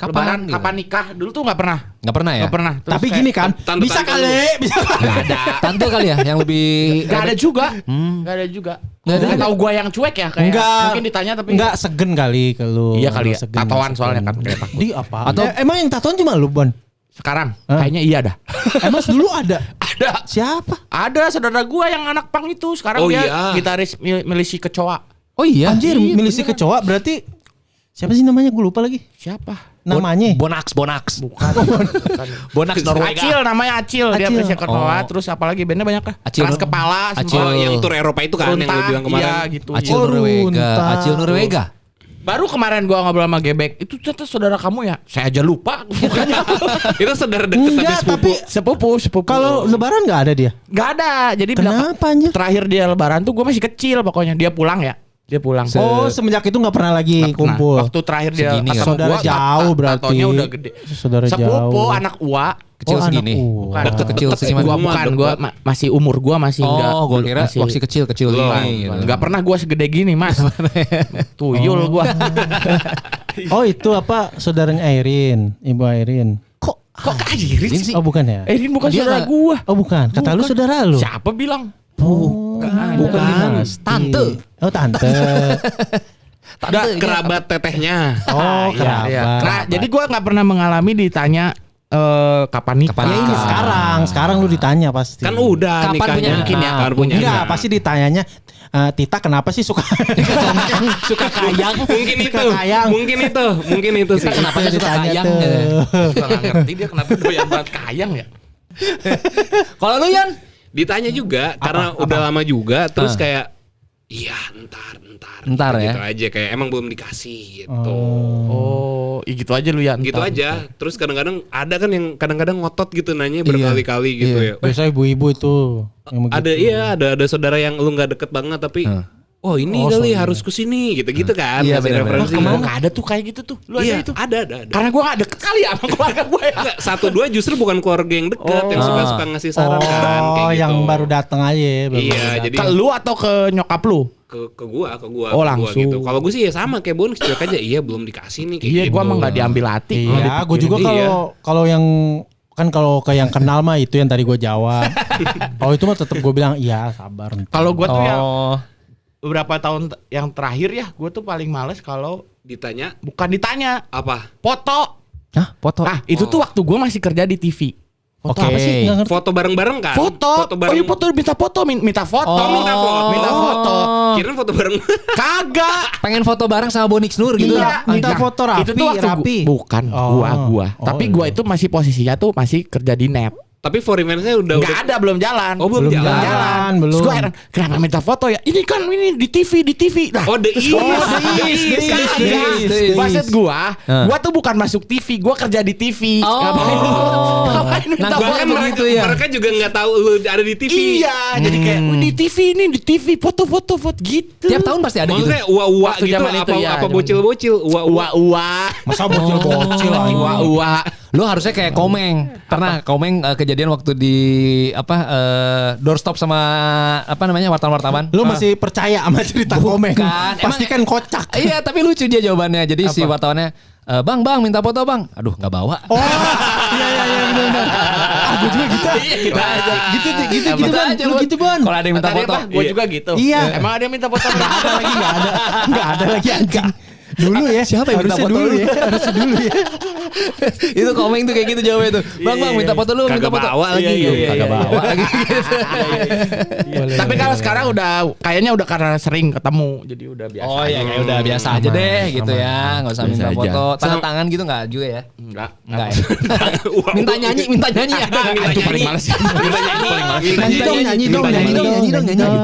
Kapan Lebaran, gitu? kapan nikah? Dulu tuh nggak pernah. Nggak pernah ya? Nggak pernah. Terus Tapi kayak- gini kan, Tante-tante bisa lu. kali, bisa kali. Nggak ada. Tante kali ya yang lebih Nggak ada juga. Nggak ada juga. Nggak ada. Nggak tahu gua yang cuek ya kayak. Enggak. Mungkin ditanya tapi Enggak segen kali ke lu. Iya kali ya. Segen, Tatoan segen. soalnya kan kayak takut. Di apa? Atau- Emang yang tatoan cuma lu, Bon? Sekarang Hah? kayaknya iya dah. Emang dulu ada? Ada. Siapa? Ada saudara gua yang anak pang itu. Sekarang Oh, dia iya. gitaris milisi kecoa. Oh iya. Anjir, Iya, milisi beneran. kecoa berarti siapa sih namanya? Gue lupa lagi. Siapa? Namanya. Bonax. Bukan. Bonax Norwega. Acil namanya Acil. Dia Acil. milisi kecoa. Oh. Terus apalagi bandnya banyak lah. Acil. Keras kepala. Acil. Oh, yang tur Eropa itu kan yang lu bilang kemarin. Iya gitu. Acil Oh, Norwega. Runta. Acil Norwega. Baru kemarin gua ngobrol sama Gebek. Itu ternyata saudara kamu ya? Saya aja lupa. Bukannya. Itu saudara deket tapi Enggak, sepupu. Sepupu. Kalau lebaran enggak ada dia? Nggak ada. Jadi Kenapa anjir? terakhir dia lebaran tuh gue masih kecil pokoknya. Dia pulang ya. Dia pulang. Oh, semenjak itu enggak pernah lagi Nggak pernah. kumpul. Waktu terakhir dia Segini ya? Saudara jauh berarti. Tatonya udah gede. Saudara Sepupu jauh. anak Uwa. Kecil Oh, segini. anak Bukan. Deket kecil segini. Gua Rumah bukan. dekat. Gua masih umur gua masih enggak. Oh, gua kira masih- waktu kecil Belum. gini. gitu. Enggak pernah gua segede gini, Mas. Tuyul gua. Oh, itu apa? Saudaranya Airin, Ibu Airin. Kok Airin sih? Oh, bukan ya? Airin bukan Dia saudara nggak- gua. Oh, bukan. Kata lu saudara lu. Siapa bilang? Bukan. dinasti. Tante. Oh, tante. Udah kerabat tetehnya. Oh, kerabat. Iya. Nah, jadi gua nggak pernah mengalami ditanya kapan nikah. Kapan Ya ini nikah. sekarang lu ditanya pasti. Kan udah Kapan nikahnya. punya mungkin ya. Kapan punya Enggak, anak. pasti ditanyanya Tita kenapa sih suka suka kayang? Mungkin Suka itu. kayang. Mungkin itu sih. Kenapa dia suka Ditanya kayang? tuh. Gua nggak ngerti dia kenapa doyan banget kayang ya. Kalau lu Yan? Ditanya juga karena udah lama juga terus kayak iya ntar ya. gitu aja kayak emang belum dikasih gitu. Oh, gitu aja lu ya. Gitu entar. aja. Terus kadang-kadang ada kan yang kadang-kadang ngotot gitu nanya berkali-kali gitu ya. Biasanya ibu-ibu itu yang begitu. Ada iya ada saudara yang lu nggak deket banget tapi oh ini kali harus kesini gitu-gitu kan. Iya, ngasih benar-benar. referensi. Kemana nggak ada tuh kayak gitu tuh. Lu Iya, ada itu. ada. Karena gua nggak deket kali ya sama keluarga gua ya. Enggak, 1-2 justru bukan keluarga yang dekat yang suka ngasih saran kan kayak gitu. yang baru datang aja ya. baru Iya, datang. jadi Ke lu atau ke nyokap lu? ke gua Oh, ke gua langsung. gitu. Kalau gua sih ya sama kayak Bonus cuek aja. Iya belum dikasih nih kayak Iya, gitu. gua emang nggak diambil hati. Iya, gue juga kalau yang kan kalau ke yang kenal mah itu yang tadi gue jawab. Kalau itu mah tetap gue bilang iya sabar. Kalau gua tuh yang Oh. beberapa tahun yang terakhir ya, gua tuh paling males kalau ditanya bukan ditanya, apa? foto. Hah, foto. Ah, itu tuh waktu gua masih kerja di TV. Foto Oke. apa sih? Nggak ngerti. Foto bareng-bareng kan? Foto. Foto Oh bareng. iya foto, minta foto, minta foto. Oh, minta foto. Minta foto. Kirain foto bareng. Kagak. Pengen foto bareng sama Bonix Nur gitu. Iya, minta foto rapi, Itu tuh waktu rapi. bukan Oh. gua. Oh, Tapi iya. gua itu masih posisinya tuh masih kerja di net. Tapi for event-nya udah Nggak ada, belum jalan. Oh, belum Belum jalan. jalan. belum. Terus gua heran, kenapa minta foto ya? Ini kan ini di TV. Nah, Oh, the East. East. maksud gua tuh bukan masuk TV, gua kerja di TV. Oh. Ngapain minta Nah, foto? gua kan mereka, begitu ya. mereka juga nggak tahu lu ada di TV. Iya, jadi kayak di TV ini di TV foto gitu. Tiap tahun pasti ada gitu. Maksudnya uwa-uwa Waktu gitu zaman itu ya, apa zaman bocil-bocil uwa-uwa. Ua. Masa bocil-bocil aja. Ua. Lu harusnya kayak Komeng. Pernah Komeng kejadian waktu di doorstop sama apa namanya wartawan-wartawan. Lu masih percaya sama cerita komen? Bukan. Pasti kan kocak. Iya, tapi lucu dia jawabannya. Jadi si wartawannya, "Bang, minta foto, Bang." Aduh, nggak bawa. Oh, iya benar. Gue juga gitu. Kita aja. Gitu Gitu Ban. aja, Lu Bun. gitu Ban. Kalau ada yang minta foto. Gue juga gitu. Iya. Emang ada yang minta foto? Nggak ada lagi anjing. Dulu ya. Siapa yang minta Harusnya foto dulu lu? ya. Harusnya dulu ya. Itu komeng tuh kayak gitu jawabnya tuh. Bang minta foto lu, minta Kagak foto. bawa lagi. Kagak bawa lagi. Tapi kalau sekarang udah kayaknya udah karena sering ketemu jadi udah biasa. Oh iya kayak udah biasa aja deh gitu ya. Enggak usah minta Biasa foto. aja. Tanda tangan gitu enggak juga ya? Enggak. Enggak ya. Minta nyanyi ada. Itu paling males sih. Nyanyi dong.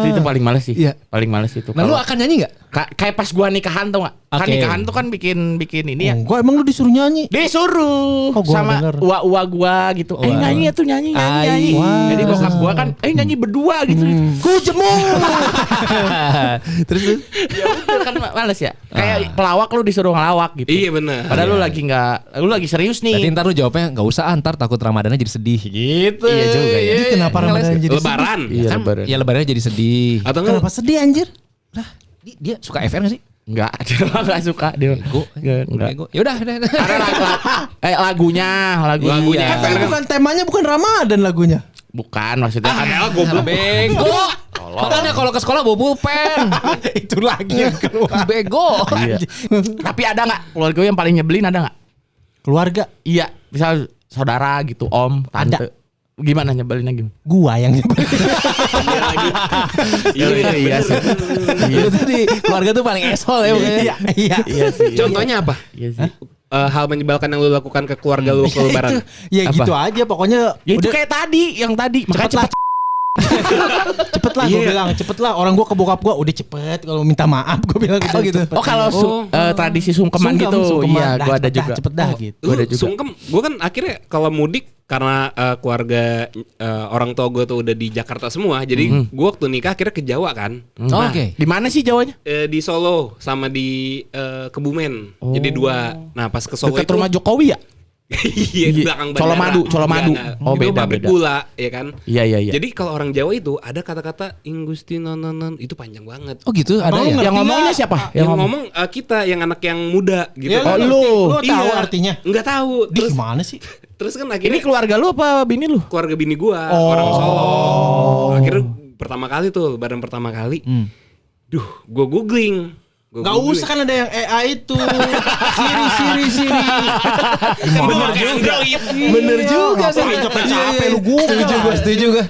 Itu paling males sih. Iya. Paling males itu. Nah lu akan nyanyi enggak? Kayak pas gua nikahan tuh enggak? Kan Oke. nikahan tuh kan bikin ini ya. Enggak emang lu disuruh nyanyi. Disuruh Oh, gua sama denger. uwa gua gitu. Nyanyi ya tuh nyanyi. Wah. Jadi bokap gua kan nyanyi berdua gitu. Ku jemur. Terus Ya udah kan males ya. Kayak pelawak lu disuruh ngelawak gitu. Iya benar. Padahal lu lagi serius berarti nih. ntar lu jawabnya enggak usah antar takut Ramadannya jadi sedih gitu. Iya juga ya. Jadi kenapa Ramadan jadi Lebaran. Iya Kan lebaran. ya lebarannya jadi sedih. Atau sedih? Kenapa sedih anjir? Dia suka FR enggak sih? Enggak, dia enggak suka dia. Enggak. Ya udah. Ada lagunya. Lagunya. Kan bukan temanya bukan Ramadan lagunya. Bukan maksudnya kan Bego. Makanya kalau ke sekolah bawa pulpen. Itu lagi yang keluar. Bego. Iya. Tapi ada nggak keluarga yang paling nyebelin ada nggak? Keluarga Iya, misal saudara gitu, om, tante. Gimana nyebelinnya gimana? gua yang nyebelin. Iya sih. Itu tadi keluarga tuh paling esol ya pokoknya. Iya. Iya sih. Contohnya apa? Iya sih. Hal menyebalkan yang lu lakukan ke keluarga lu ke lebaran. Ya Apa? gitu aja pokoknya. Ya itu udah, kayak tadi, yang tadi. Makanya cepet lah. cepet. Cepet lah gue bilang, cepet lah. Orang gue ke bokap gue udah cepet kalau minta maaf gue bilang gitu. Oh gitu. Cepet. Oh kalau tradisi sungkeman Sungkem, gitu. sungkeman. Iya, Dah, gua ada cepet dah, juga. cepet dah gitu. Gua ada juga. Sungkem, gue kan akhirnya kalau mudik karena keluarga orang tua gue tuh udah di Jakarta semua, jadi gue waktu nikah akhirnya ke Jawa kan. Oh, oke. Di mana sih Jawanya? Di Solo sama di Kebumen, jadi dua. Nah pas ke Solo Dekat itu rumah Jokowi ya? iya belakang Colomadu, bandara. Colomadu. Enggak. Oh, Itu beda, pabrik beda. gula, ya kan. Iya. Jadi kalau orang Jawa itu ada kata-kata Ingusti nononon itu panjang banget. Oh gitu ada Abang lu ya. Yang ngomongnya siapa? Yang ngomong kita yang anak yang muda gitu. Ya, Oh, ngerti. lu. Lu tahu Iya. artinya? Nggak tahu. Di Terus gimana sih? terus kan Ini akhirnya keluarga lu apa bini lu? keluarga bini gua orang Solo. Akhirnya pertama kali tuh lebaran pertama kali. Gua googling. Gak usah kan ada yang AI itu. Siri. Bener juga. Bener juga sih. Capek-capek lu gue. Setuju gue.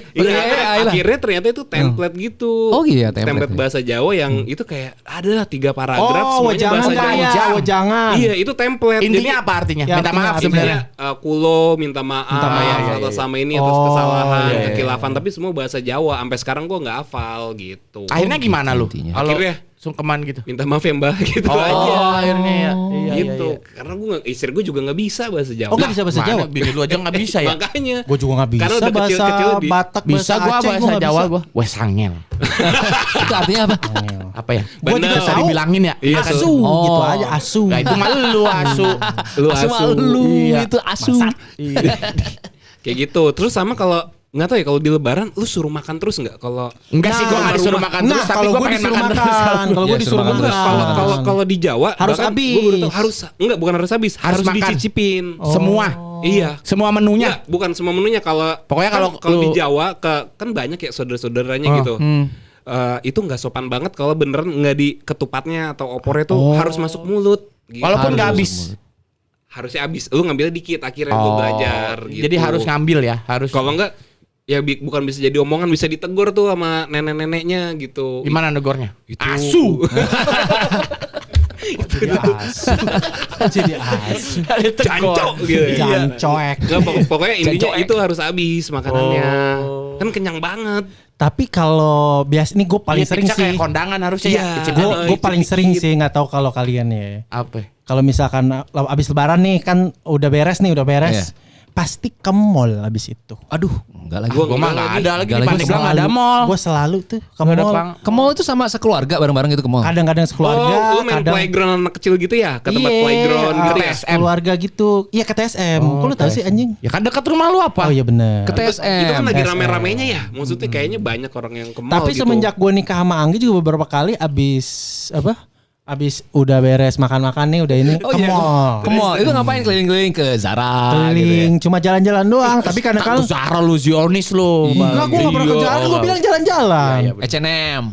Akhirnya ternyata itu template gitu. Oh iya, template. bahasa Jawa yang itu kayak ada 3 paragraf Oh, semuanya bahasa Jawa. jangan. Iya, itu template. Intinya apa artinya? Ya, Minta maaf artinya sebenarnya. Kulo minta maaf atas sama ini atas kesalahan, iya. kekilafan, tapi semua bahasa Jawa. Sampai sekarang gua nggak hafal gitu. Akhirnya gimana lu? intinya. Kalau Akhirnya sungkeman gitu. minta maaf ya Mbak gitu Oh, aja. akhirnya ya. Iya, Gitu. Karena istri gue juga nggak bisa bahasa Jawa. Oh, nggak bisa bahasa Jawa? Bini lu aja nggak bisa ya? Makanya. Gue juga gak bisa Karena udah bahasa kecil-kecil Batak, Bisa gua Aceh, bahasa nggak Jawa bisa. gua. Wes sangel. Itu artinya apa? Apa ya? Gua juga Bener. Bisa tahu. dibilangin ya? Iya, Asu Oh. gitu aja, asu. Nah itu mah lu asu. Lu Asu asu. lu Iya. itu asu. Kayak gitu. Terus sama kalau nggak tahu ya kalau di lebaran lu suruh makan terus nggak kalau Enggak sih gua Nah, enggak disuruh makan Nah, terus tapi kalau gua gue pengen disuruh makan terus. makan. Kalau gue Iya, disuruh suruh makan makan. kalau kalau di Jawa Harus bahkan habis. gua baru tahu harus enggak bukan harus habis harus makan. dicicipin. Semua. Iya. Semua menunya. Enggak, bukan semua menunya kalau Pokoknya kan kalau di lu- Jawa kan banyak ya saudara-saudaranya gitu. Itu nggak sopan banget kalau beneran nggak di ketupatnya atau opornya tuh harus masuk mulut. Gitu. Walaupun enggak habis. Harusnya habis. Lu ngambilnya dikit akhirnya gua belajar gitu. Jadi harus ngambil ya, harus. Kalau enggak ya bukan bisa jadi omongan, bisa ditegur tuh sama nenek-neneknya gitu. Gimana negornya? Itu. Asu. Jadi asu. Jancok gitu. Jangan coek. Nggak, pokoknya intinya itu harus habis makanannya. Kan kenyang banget. Tapi kalau biasa ini gue paling Iya, sering tipsnya sih. kayak kondangan harusnya Iya. ya. Gue paling Dikit. sering sih, nggak tahu kalau kalian ya. Apa? Kalau misalkan abis lebaran nih kan udah beres. Iya. Pasti ke mall abis itu. Aduh, enggak lagi. Gua mah enggak ada lagi di Enggak lagi. Pandeglang enggak ada mall. Gue selalu tuh ke Nggak ada mall. pang. Ke mall itu sama sekeluarga bareng-bareng gitu ke mall. Kadang-kadang sekeluarga, Oh, lu main kadang playground anak kecil gitu ya? Ke tempat Iya, playground gitu ya? TSM. keluarga gitu. Iya ke TSM. Kok lu tahu sih anjing? Ya kan dekat rumah lu apa? Oh iya bener. Ke TSM. Itu kan lagi TSM. rame-ramenya ya. Maksudnya kayaknya banyak orang yang ke mall Tapi gitu. semenjak gue nikah sama Anggi juga beberapa kali abis udah beres makan-makan nih udah ini Oh ke iya, mall. ke mall. Itu ngapain keliling-keliling ke Zara gitu ya? Keliling cuma jalan-jalan doang. Tapi kadang-kadang Zara lu Zionis lu. enggak, gue gak pernah ke jalan. Gue bilang jalan-jalan. H&M.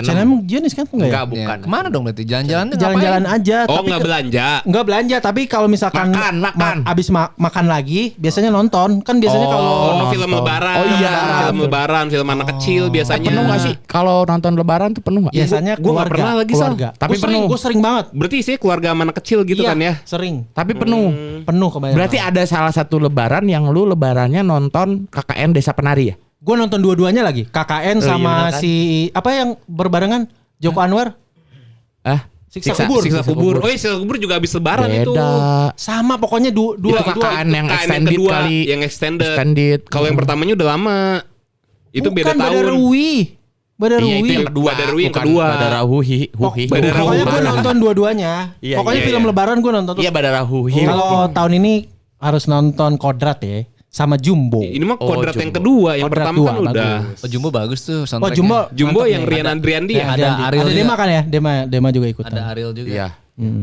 Cenem jenis kan enggak ya? Enggak, bukan. Kemana dong berarti? Jalan-jalan Jalan-jalan aja. Oh, tapi nggak belanja. Enggak belanja, tapi kalau misalkan Makan. abis makan lagi, biasanya nonton. Kan biasanya kalau Oh, film lebaran. Oh iya. Film lebaran, film anak kecil biasanya. Penuh nggak sih? Kalau nonton lebaran tuh penuh nggak? biasanya Gua nggak pernah lagi, Sal. keluarga. Tapi penuh. Gue sering banget. Berarti sih keluarga sama anak kecil gitu Iya, kan ya? Sering. Tapi penuh. Penuh kebanyakan. Berarti ada salah satu lebaran yang lu lebarannya nonton KKN Desa Penari ya? Gue nonton dua-duanya lagi. KKN Oh, iya, sama bener kan? si apa yang berbarengan? Joko Anwar. Siksa kubur. Siksa kubur. Oh iya, siksa kubur juga habis lebaran itu. Beda. Sama pokoknya dua Itu KKN yang KKN extended kedua, kali. yang extended. Extended. Kalau yang pertamanya udah lama. Itu beda Bukan tahun. Badarui. Iya itu yang kedua. Badarui yang bukan kedua. Badarahuhi. Badarahuhi. Pokoknya gue nonton dua-duanya. Iya, Pokoknya iya, film iya. lebaran gue nonton. Iya Badarahuhi. Kalau tahun ini harus nonton Kodrat ya. Sama Jumbo. Ini mah Oh, kodrat yang Jumbo. kedua, yang Kodrat pertama dua, kan udah. bagus. Oh, Jumbo bagus tuh Oh soundtracknya. Jumbo. Jumbo mantep yang nih. Rian Andriandi ya. Ada Ariel Ada juga. Dema kan ya? Dema juga ikutan. Ada Ariel juga. Iya.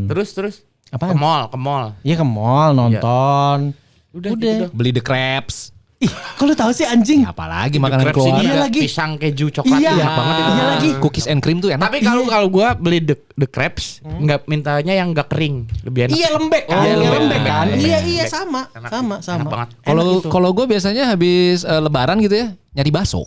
Terus. Apaan? Ke mall. Iya ke mall nonton. Udah. Udah. Gitu dah. Beli the crabs. Ih, kok lu tahu sih anjing? Apalagi makanan Crepes ini keluarga. Iya lagi. pisang keju coklat Iya. enak banget itu. Iya lagi. Cookies and cream tuh enak. Tapi kalau gua beli the crepes nggak mintanya yang nggak kering, lebih enak. Iya lembek kan? Iya, Iya lembek. lembek kan? Lembek. Iya Lembek. sama. Enak. Sama. Enak banget. Kalau gue biasanya habis lebaran gitu ya, nyari bakso.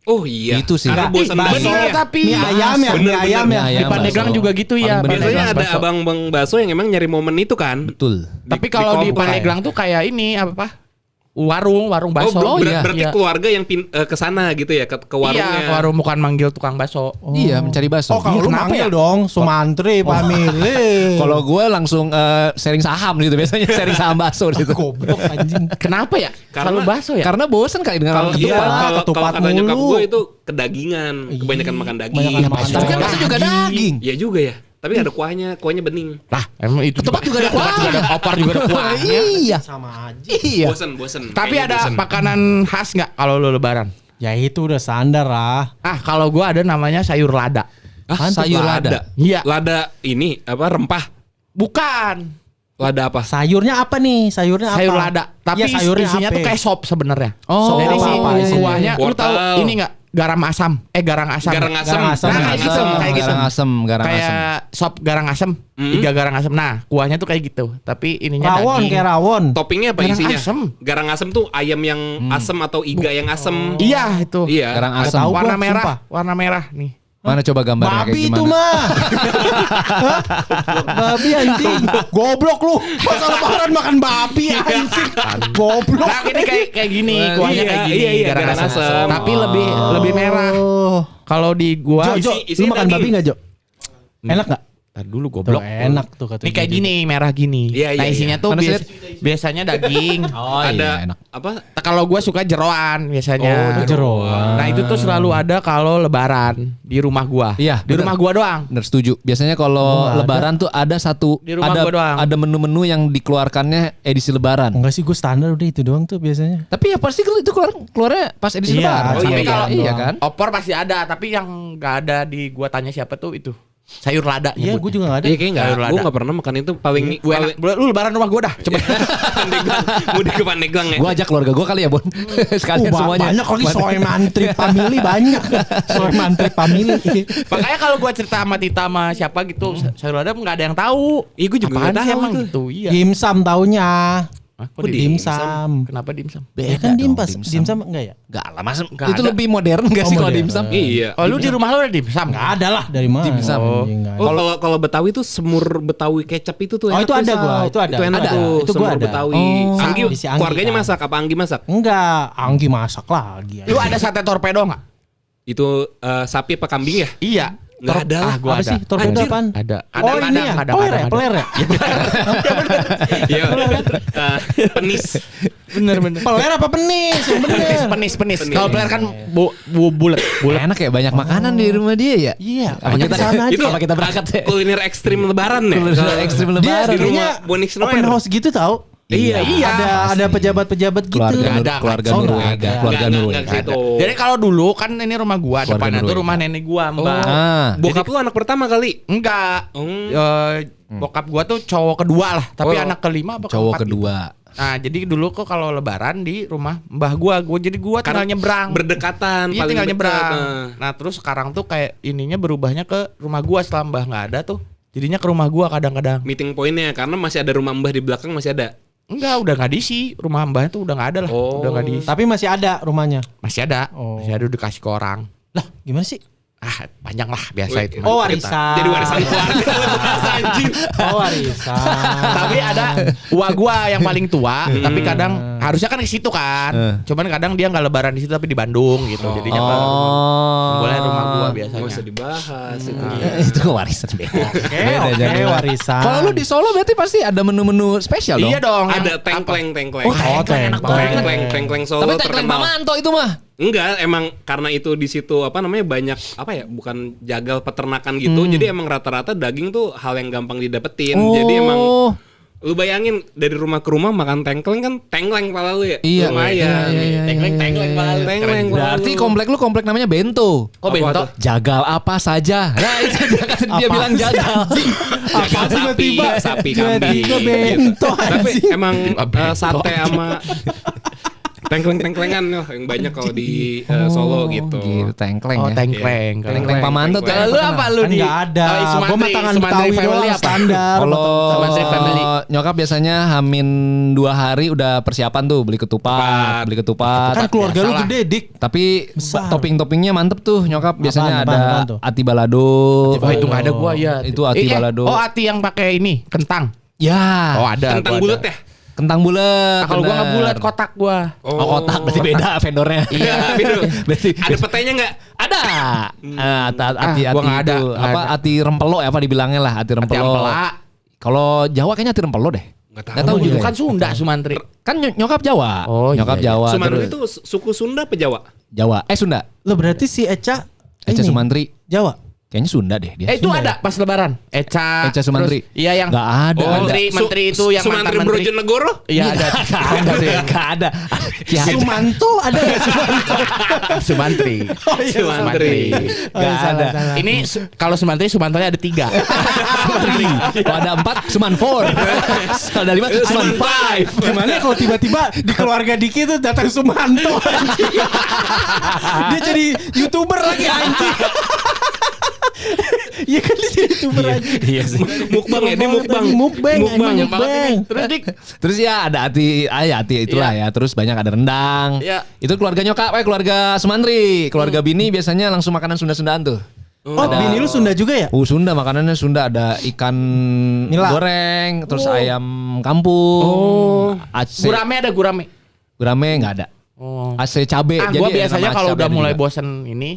Oh iya. Itu sih. Karena bosan Bener, bakso Bener ya. tapi Mie ayam ya, Bener, mie ayam bener. ya. Mie di ayam, Pandeglang bakso. juga gitu Paling ya. bener. Biasanya Pandeglang ada bakso. abang-abang bakso yang emang nyari momen itu kan. Betul. Tapi kalau di komplek. Pandeglang tuh kayak ini apa? Warung bakso. Berarti Iya. keluarga yang ke sana gitu ya, ke warungnya. Iya, ke warung bukan manggil tukang bakso. Iya, mencari bakso. Oh kalau lu Kenapa manggil ya? dong Sumantri, Pamili. Kalau gue langsung sharing saham gitu biasanya, sharing saham bakso gitu. goblok anjing. Kenapa ya? Selalu bakso ya? Karena bosan kali dengan Kalau orang Iya, ketupat. kalau ketupat kata nyokap mulu. gue itu kedagingan, kebanyakan makan daging. Kebanyakan makan Tapi kan daging. bakso juga daging. Iya juga ya. Tapi ada kuahnya bening. Lah, emang itu Ketupat juga ada kuahnya. juga ada opor juga ada kuahnya. Iya. Sama aja. Iya. Bosen. Tapi Kayaknya ada bosen. makanan khas nggak kalau lu lebaran? Ya itu udah standar lah. Kalau gua ada namanya sayur lada. Ah, sayur lada. Iya. Lada ini apa rempah? Bukan. Lada apa? Sayurnya apa nih? Sayurnya apa? Sayur lada. Tapi Ya, sayurnya isinya apa? tuh kayak sop sebenarnya. Oh, Dari si apa isinya? kuahnya lu tahu Wortel. ini enggak? Garang asam. Garang asam. Garang asam. Garang asam. Nah, kayak gitu, kayak gitu. Garang asem, garang asem. Kayak sop garang asam, iga garang asam. Nah, kuahnya tuh kayak gitu. Tapi ininya Rawon daging. kayak rawon. Toppingnya apa Garang isinya? asem. Garang asem tuh ayam yang asem atau iga yang asem. Iya, itu. Iya. Garang Nggak asem. tahu Warna gua, merah, sumpah. warna merah nih. Mana coba gambarnya kayak Babi itu gimana? mah. Hah? Babi anjing. Goblok lu. Masa lebaran makan babi anjing. Goblok. Nah, ini kayak gini, kuahnya Iya, kayak gini. iya, garang garang asam. asem. Tapi lebih merah. Oh. Kalau di gua Jo, lu isinya makan daging. babi enggak, Jo? Enak enggak? Ntar dulu Tuh, goblok. enak tuh kata Ini kayak dia. gini, merah gini. Iya, iya, Nah, isinya iya. tuh Mana sih, biasanya daging. Oh Ada iya, enak. apa? Kalau gua suka jeroan biasanya. Oh, jeroan. Nah, itu tuh selalu ada kalau lebaran di rumah gua. Iya, di bener. rumah gua doang. Bener setuju. Biasanya kalau nggak lebaran tuh ada satu Di rumah gua doang. ada menu-menu yang dikeluarkannya edisi lebaran. Enggak sih, gue standar udah itu doang tuh biasanya. Tapi ya pasti itu keluarnya pas edisi Iya, lebaran. oh Sampai iya, kalau iya. iya kan? Opor pasti ada, tapi yang nggak ada di gua tanya siapa tuh itu sayur lada. Iya, gue juga enggak ada. Iya kayak enggak. Sayur lada. Gue enggak pernah makan itu paling Gue enak. Lu lebaran rumah gua dah. Coba. Pandeglang. Mudik ke Pandeglang ya. Gua ajak keluarga gua kali ya, Bon. Sekalian semuanya. Banyak lagi soy mantri family banyak. Soy mantri family. Makanya kalau gua cerita sama Tita sama siapa gitu, sayur lada nggak ada yang tahu. Iya, gua juga Apaan nggak sih tahu emang tuh. gitu. Iya. Dimsum taunya. Hah, kok Kok Dimsum. Kenapa dimsum? Ya kan dimsum enggak ya? Enggak lah, Mas. Nggak Itu ada. lebih modern enggak sih Oh, kalau modern. dimsum? Iya. Oh, lu di rumah lu ada dimsum? Enggak ada lah dari mana? Dimsum. Anjing, nggak ada. Oh, kalau Betawi tuh semur Betawi kecap itu tuh Oh, enak itu tuh, ada Sal. gua, itu ada. Itu enak Ada. tuh, Itu gua semur ada. Betawi. Oh. Anggi, Di si Anggi keluarganya kan. masak apa Anggi masak? Enggak, Anggi masak lagi. Lu ada sate torpedo nggak? Itu sapi apa kambing ya? Iya. Nggak ada lah. Gua Apa ada. sih? Torpedo Anjir. apaan? Ada. Oh ini ya, peler ya, peler ya. Iya. Penis. Bener. Peler apa penis? Yang bener. Penis. Kalau peler kan bulat. Enak ya, banyak makanan di rumah dia ya. Iya, Apa kita sana aja. Itu apa kita berangkat ya? kuliner ekstrim lebaran ya? Kuliner ekstrim Dia lebaran. di rumah kayaknya Bonix open Noir. house gitu tau. Iya. Ada pejabat-pejabat gitu. Keluarga Keluarga Nurwega, keluarga Nggak Nurwega. ke situ. Jadi kalau dulu kan ini rumah gua, Keluarga depannya tuh Nurwega. rumah nenek gua, Mbak. Ah. Bokap lu anak pertama kali? Enggak. Oh. Bokap gua tuh cowok kedua lah, tapi Oh. anak kelima apa Cowok keempat kedua. gitu. Nah, jadi dulu kok kalau lebaran di rumah mbah gua jadi gua tinggal nyebrang. Berdekatan Iya, paling tinggal dekat. nyebrang. Nah, terus sekarang tuh kayak ininya berubahnya ke rumah gua setelah mbah nggak ada tuh. Jadinya ke rumah gua kadang-kadang. Meeting pointnya karena masih ada rumah mbah di belakang masih ada. Enggak, udah nggak diisi. Rumah mbah tuh udah nggak ada lah. Oh. Udah nggak diisi. Tapi masih ada rumahnya. Masih ada. Oh. Masih ada udah dikasih ke orang. Lah, gimana sih? Ah, panjang lah biasa itu. Oh, warisan. Jadi warisan keluarga. Anjing. Oh, warisan. Tapi ada uang gua yang paling tua, tapi kadang harusnya kan ke situ kan. Cuman kadang dia nggak lebaran di situ tapi di Bandung gitu. Jadinya boleh rumah gua biasanya. Nggak usah dibahas itu. Itu warisan beda. Oke, warisan. Kalau lu di Solo berarti pasti ada menu-menu spesial dong. Iya dong. Ada yang tengkleng. Oh, Tengkleng Solo Tapi tengkleng terkenal. Pamanto itu mah. Enggak, emang karena itu di situ apa namanya banyak apa ya, bukan jagal peternakan gitu. Jadi emang rata-rata daging tuh hal yang gampang didapetin. Jadi emang lu bayangin dari rumah ke rumah makan tengkleng kan tengkleng pala lu ya. Iya. Lumayan. Iya. Tengkleng malah. Tengkleng pala Berarti lu. komplek lu komplek namanya Bento. Oh, bento. Jagal apa saja. Nah itu dia bilang jagal. Jagal sapi kambing. Tiba-tiba bento, gitu. Tapi emang Bento. sate sama tengkleng-tengklengan loh yang banyak kalau di Solo gitu. Gitu, tengkleng Oh, ya. tengkleng. Tengkleng Pamanto tuh. Kalau lu apa lu Kan di? nggak ada. Oh, Gua mah tangan Sumantri Betawi family doang apa? standar. Kalau Sumantri family. nyokap biasanya hamin 2 hari udah persiapan tuh beli ketupat. Kan keluarga lu Salah. gede, Dik. Tapi Besar. topping-toppingnya mantep tuh nyokap. Biasanya Apaan ada tuh? ati balado. Oh, itu nggak ada gua ya. Itu ati balado. Oh, ati yang pakai ini kentang. Ya. Oh, ada. Kentang gua bulat ada. ya? Kentang bulat. Kalau gua nggak bener. bulat, kotak gua. Oh, kotak berarti beda vendornya. Iya, berarti Ada petainya nggak? ada. Ati gua nggak ada, itu nggak apa ada. ati rempelo ya apa dibilangnya lah ati rempelo. ampela. Kalau Jawa kayaknya ati rempelo deh. Nggak Nggak tahu Oh, juga. bukan Sunda, Sumantri. Kan nyokap Jawa. Oh, nyokap iya, iya. Jawa. Sumantri terus- itu suku Sunda apa Jawa? Jawa. Sunda. Lo berarti si Eca Eca ini, Sumantri. Jawa. Kayaknya Sunda deh dia. Itu ada pas lebaran. Eca Sumantri. terus, iya yang Nggak ada. Oh, menteri itu yang Sumantri mantan menteri. Brojonegoro? Iya ada. Nggak ada. Nggak ada. Ya, Sumanto ada nggak Sumanto? Sumantri. Oh iya, Sumantri. Nggak ada. Ini kalau Sumantri Sumantonya ada 3. Sumantri. Kalau ada 4, Suman 4. Kalau ada 5, Suman 5. Gimana kalau tiba-tiba di keluarga Diki tuh datang Sumanto anjing. Dia jadi YouTuber lagi anjing. Iya kan dia jadi YouTuber aja. Iya sih. Mukbang ya, dia mukbang. Mukbang. Mukbang. Terus Dik. Terus ya ada ati itulah ya. Terus banyak ada rendang. Iya. Itu keluarga nyokap, keluarga Sumantri. Keluarga Bini biasanya langsung makanan Sunda-Sundaan tuh. Oh, bini lu Sunda juga ya? Sunda makanannya Sunda ada ikan Nila. goreng, terus ayam kampung. Aceh. Gurame. Gurame nggak ada. Oh. AC cabe. Ah, Jadi gua ada biasanya nama kalau cabe udah ada mulai juga. bosen ini,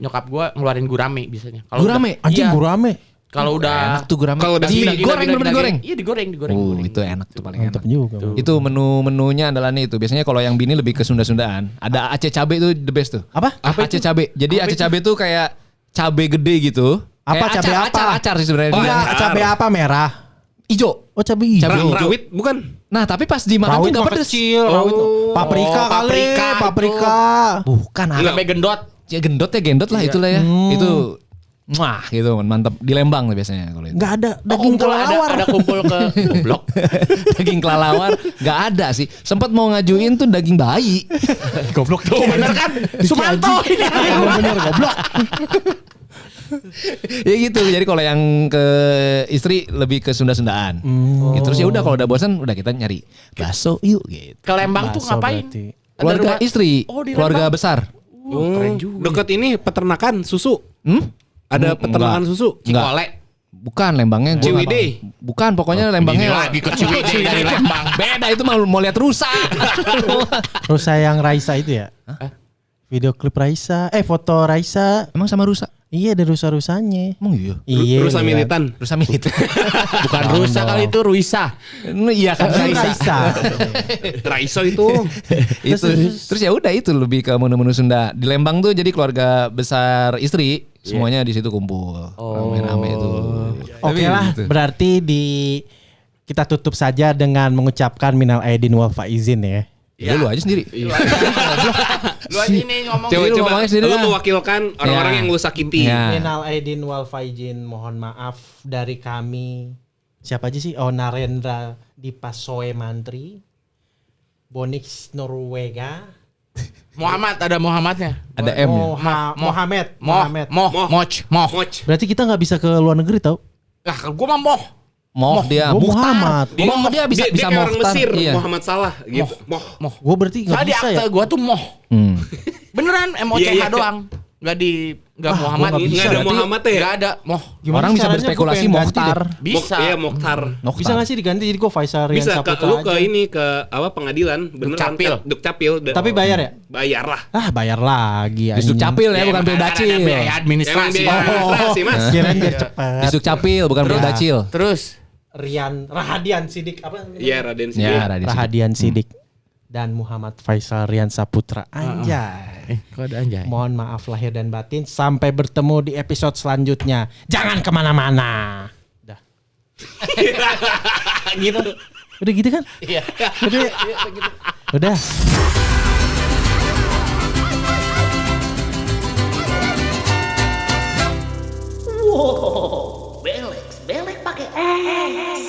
nyokap gua ngeluarin gurame biasanya. Kalau Gurame? udah- Anjing iya. gurame. Kalau udah Enak tuh gurame. Kalau udah digoreng bener digoreng. Iya digoreng. Itu enak tuh paling enak. Mantap juga. Itu menu-menunya adalah nih itu. Biasanya kalau yang Bini lebih ke Sunda-Sundaan. Ada Aceh cabe itu the best tuh. Apa? Aceh cabe. Jadi Aceh cabe tuh kayak cabe gede gitu. Apa Kayak cabe apa? Acar sih sebenarnya. Enggak, cabai apa merah? Ijo. Oh, cabai hijau. Cabai hijau. Rawit bukan? Nah tapi pas dimakan tuh Rawit gak mah pedes. kecil, rawit. Paprika kali, paprika. Bukan Cabai gendot. Ya gendot ya gendot lah itulah ya. Itu wah gitu mantap di Lembang tuh biasanya kalau itu. Enggak ada daging kelelawar. Ada kumpul ke goblok. Daging kelelawar nggak ada sih. Sempat mau ngajuin tuh daging bayi. Goblok tuh. Bener kan? Sumanto ini. Bener goblok. Ya gitu. Jadi kalau yang ke istri lebih ke Sunda-Sundaan. Gitu. Terus ya udah kalau udah bosan udah kita nyari bakso yuk gitu. Ke Lembang tuh Bakso ngapain? berarti. Ada Keluarga rumah- istri, Oh, di keluarga Lembang. besar. Keren juga. Dekat ini peternakan susu. Ada peternakan Enggak. susu. Enggak. Cikole. Bukan Lembangnya gua Ciwidey. nggak tahu. Bukan pokoknya Lembangnya Ini lagi ke Ciwidey dari Lembang. Beda itu mau lihat rusa. Rusa yang Raisa itu ya? Video klip Raisa, foto Raisa. Emang sama rusa? Iya, ada rusa-rusanya. Emang iya. Iya. Rusa lihat. militan. Rusa militer. Bukan rusa kali itu Ruisa. Iya kan Raisa. Raiso itu. itu terus ya udah itu lebih ke menu-menu Sunda di Lembang tuh jadi keluarga besar istri semuanya di situ kumpul rame-rame itu. Oke Tapi lah, gitu. berarti kita tutup saja dengan mengucapkan minal aidin wal faizin ya. Ya, lu aja sendiri. Lu aja ini ngomong Coba Lu coba ngomongnya sendiri lu lah. mewakilkan orang-orang Ya. yang lu sakiti. Ya. Minal aidin wal faizin, mohon maaf dari kami. Siapa aja sih? Oh, Narendra Dipasoe Mantri, Bonix Norwega. Muhammad, ada Muhammadnya. Ada M ya. Moch. Berarti kita nggak bisa ke luar negeri tau? Lah, gua mah Moh. Dia Gua Mukhtar. Muhammad. Dia bisa dia kayak orang Mukhtar. Mesir, Iya. Muhammad Salah gitu. Moh. Gue berarti nggak Soalnya di bisa akte ya. gua tuh Moh. Beneran MOCH Iya, iya. doang. Enggak Muhammad. gua nggak bisa. Nggak ada Berarti Muhammad ya? Enggak ada Moh. Gimana Orang bisa caranya? berspekulasi Gua pengen ganti Mukhtar. deh. Bisa. Iya, Mokhtar. Bisa nggak sih diganti jadi gue Faisal Rian Bisa Saputra lu aja. ke ini ke apa pengadilan beneran Dukcapil. Dukcapil. Tapi bayar ya? Bayar lah. Bayar lagi. Disuk capil ya, bukan emang Pildacil. ada biaya Emang administrasi. biaya administrasi, Mas. Kirain biar cepat. Disuk capil bukan Pildacil. Terus Rahadian Sidik apa namanya? Iya, Raden Ya, Sidik. Raden Sidik. Rahadian Sidik dan Muhammad Faisal Rian Saputra. Anjay. kok ada anjay. Mohon maaf lahir dan batin. Sampai bertemu di episode selanjutnya. Jangan kemana-mana. Udah. Gitu. Udah gitu kan? Iya. Udah. Udah. Belek pakai es.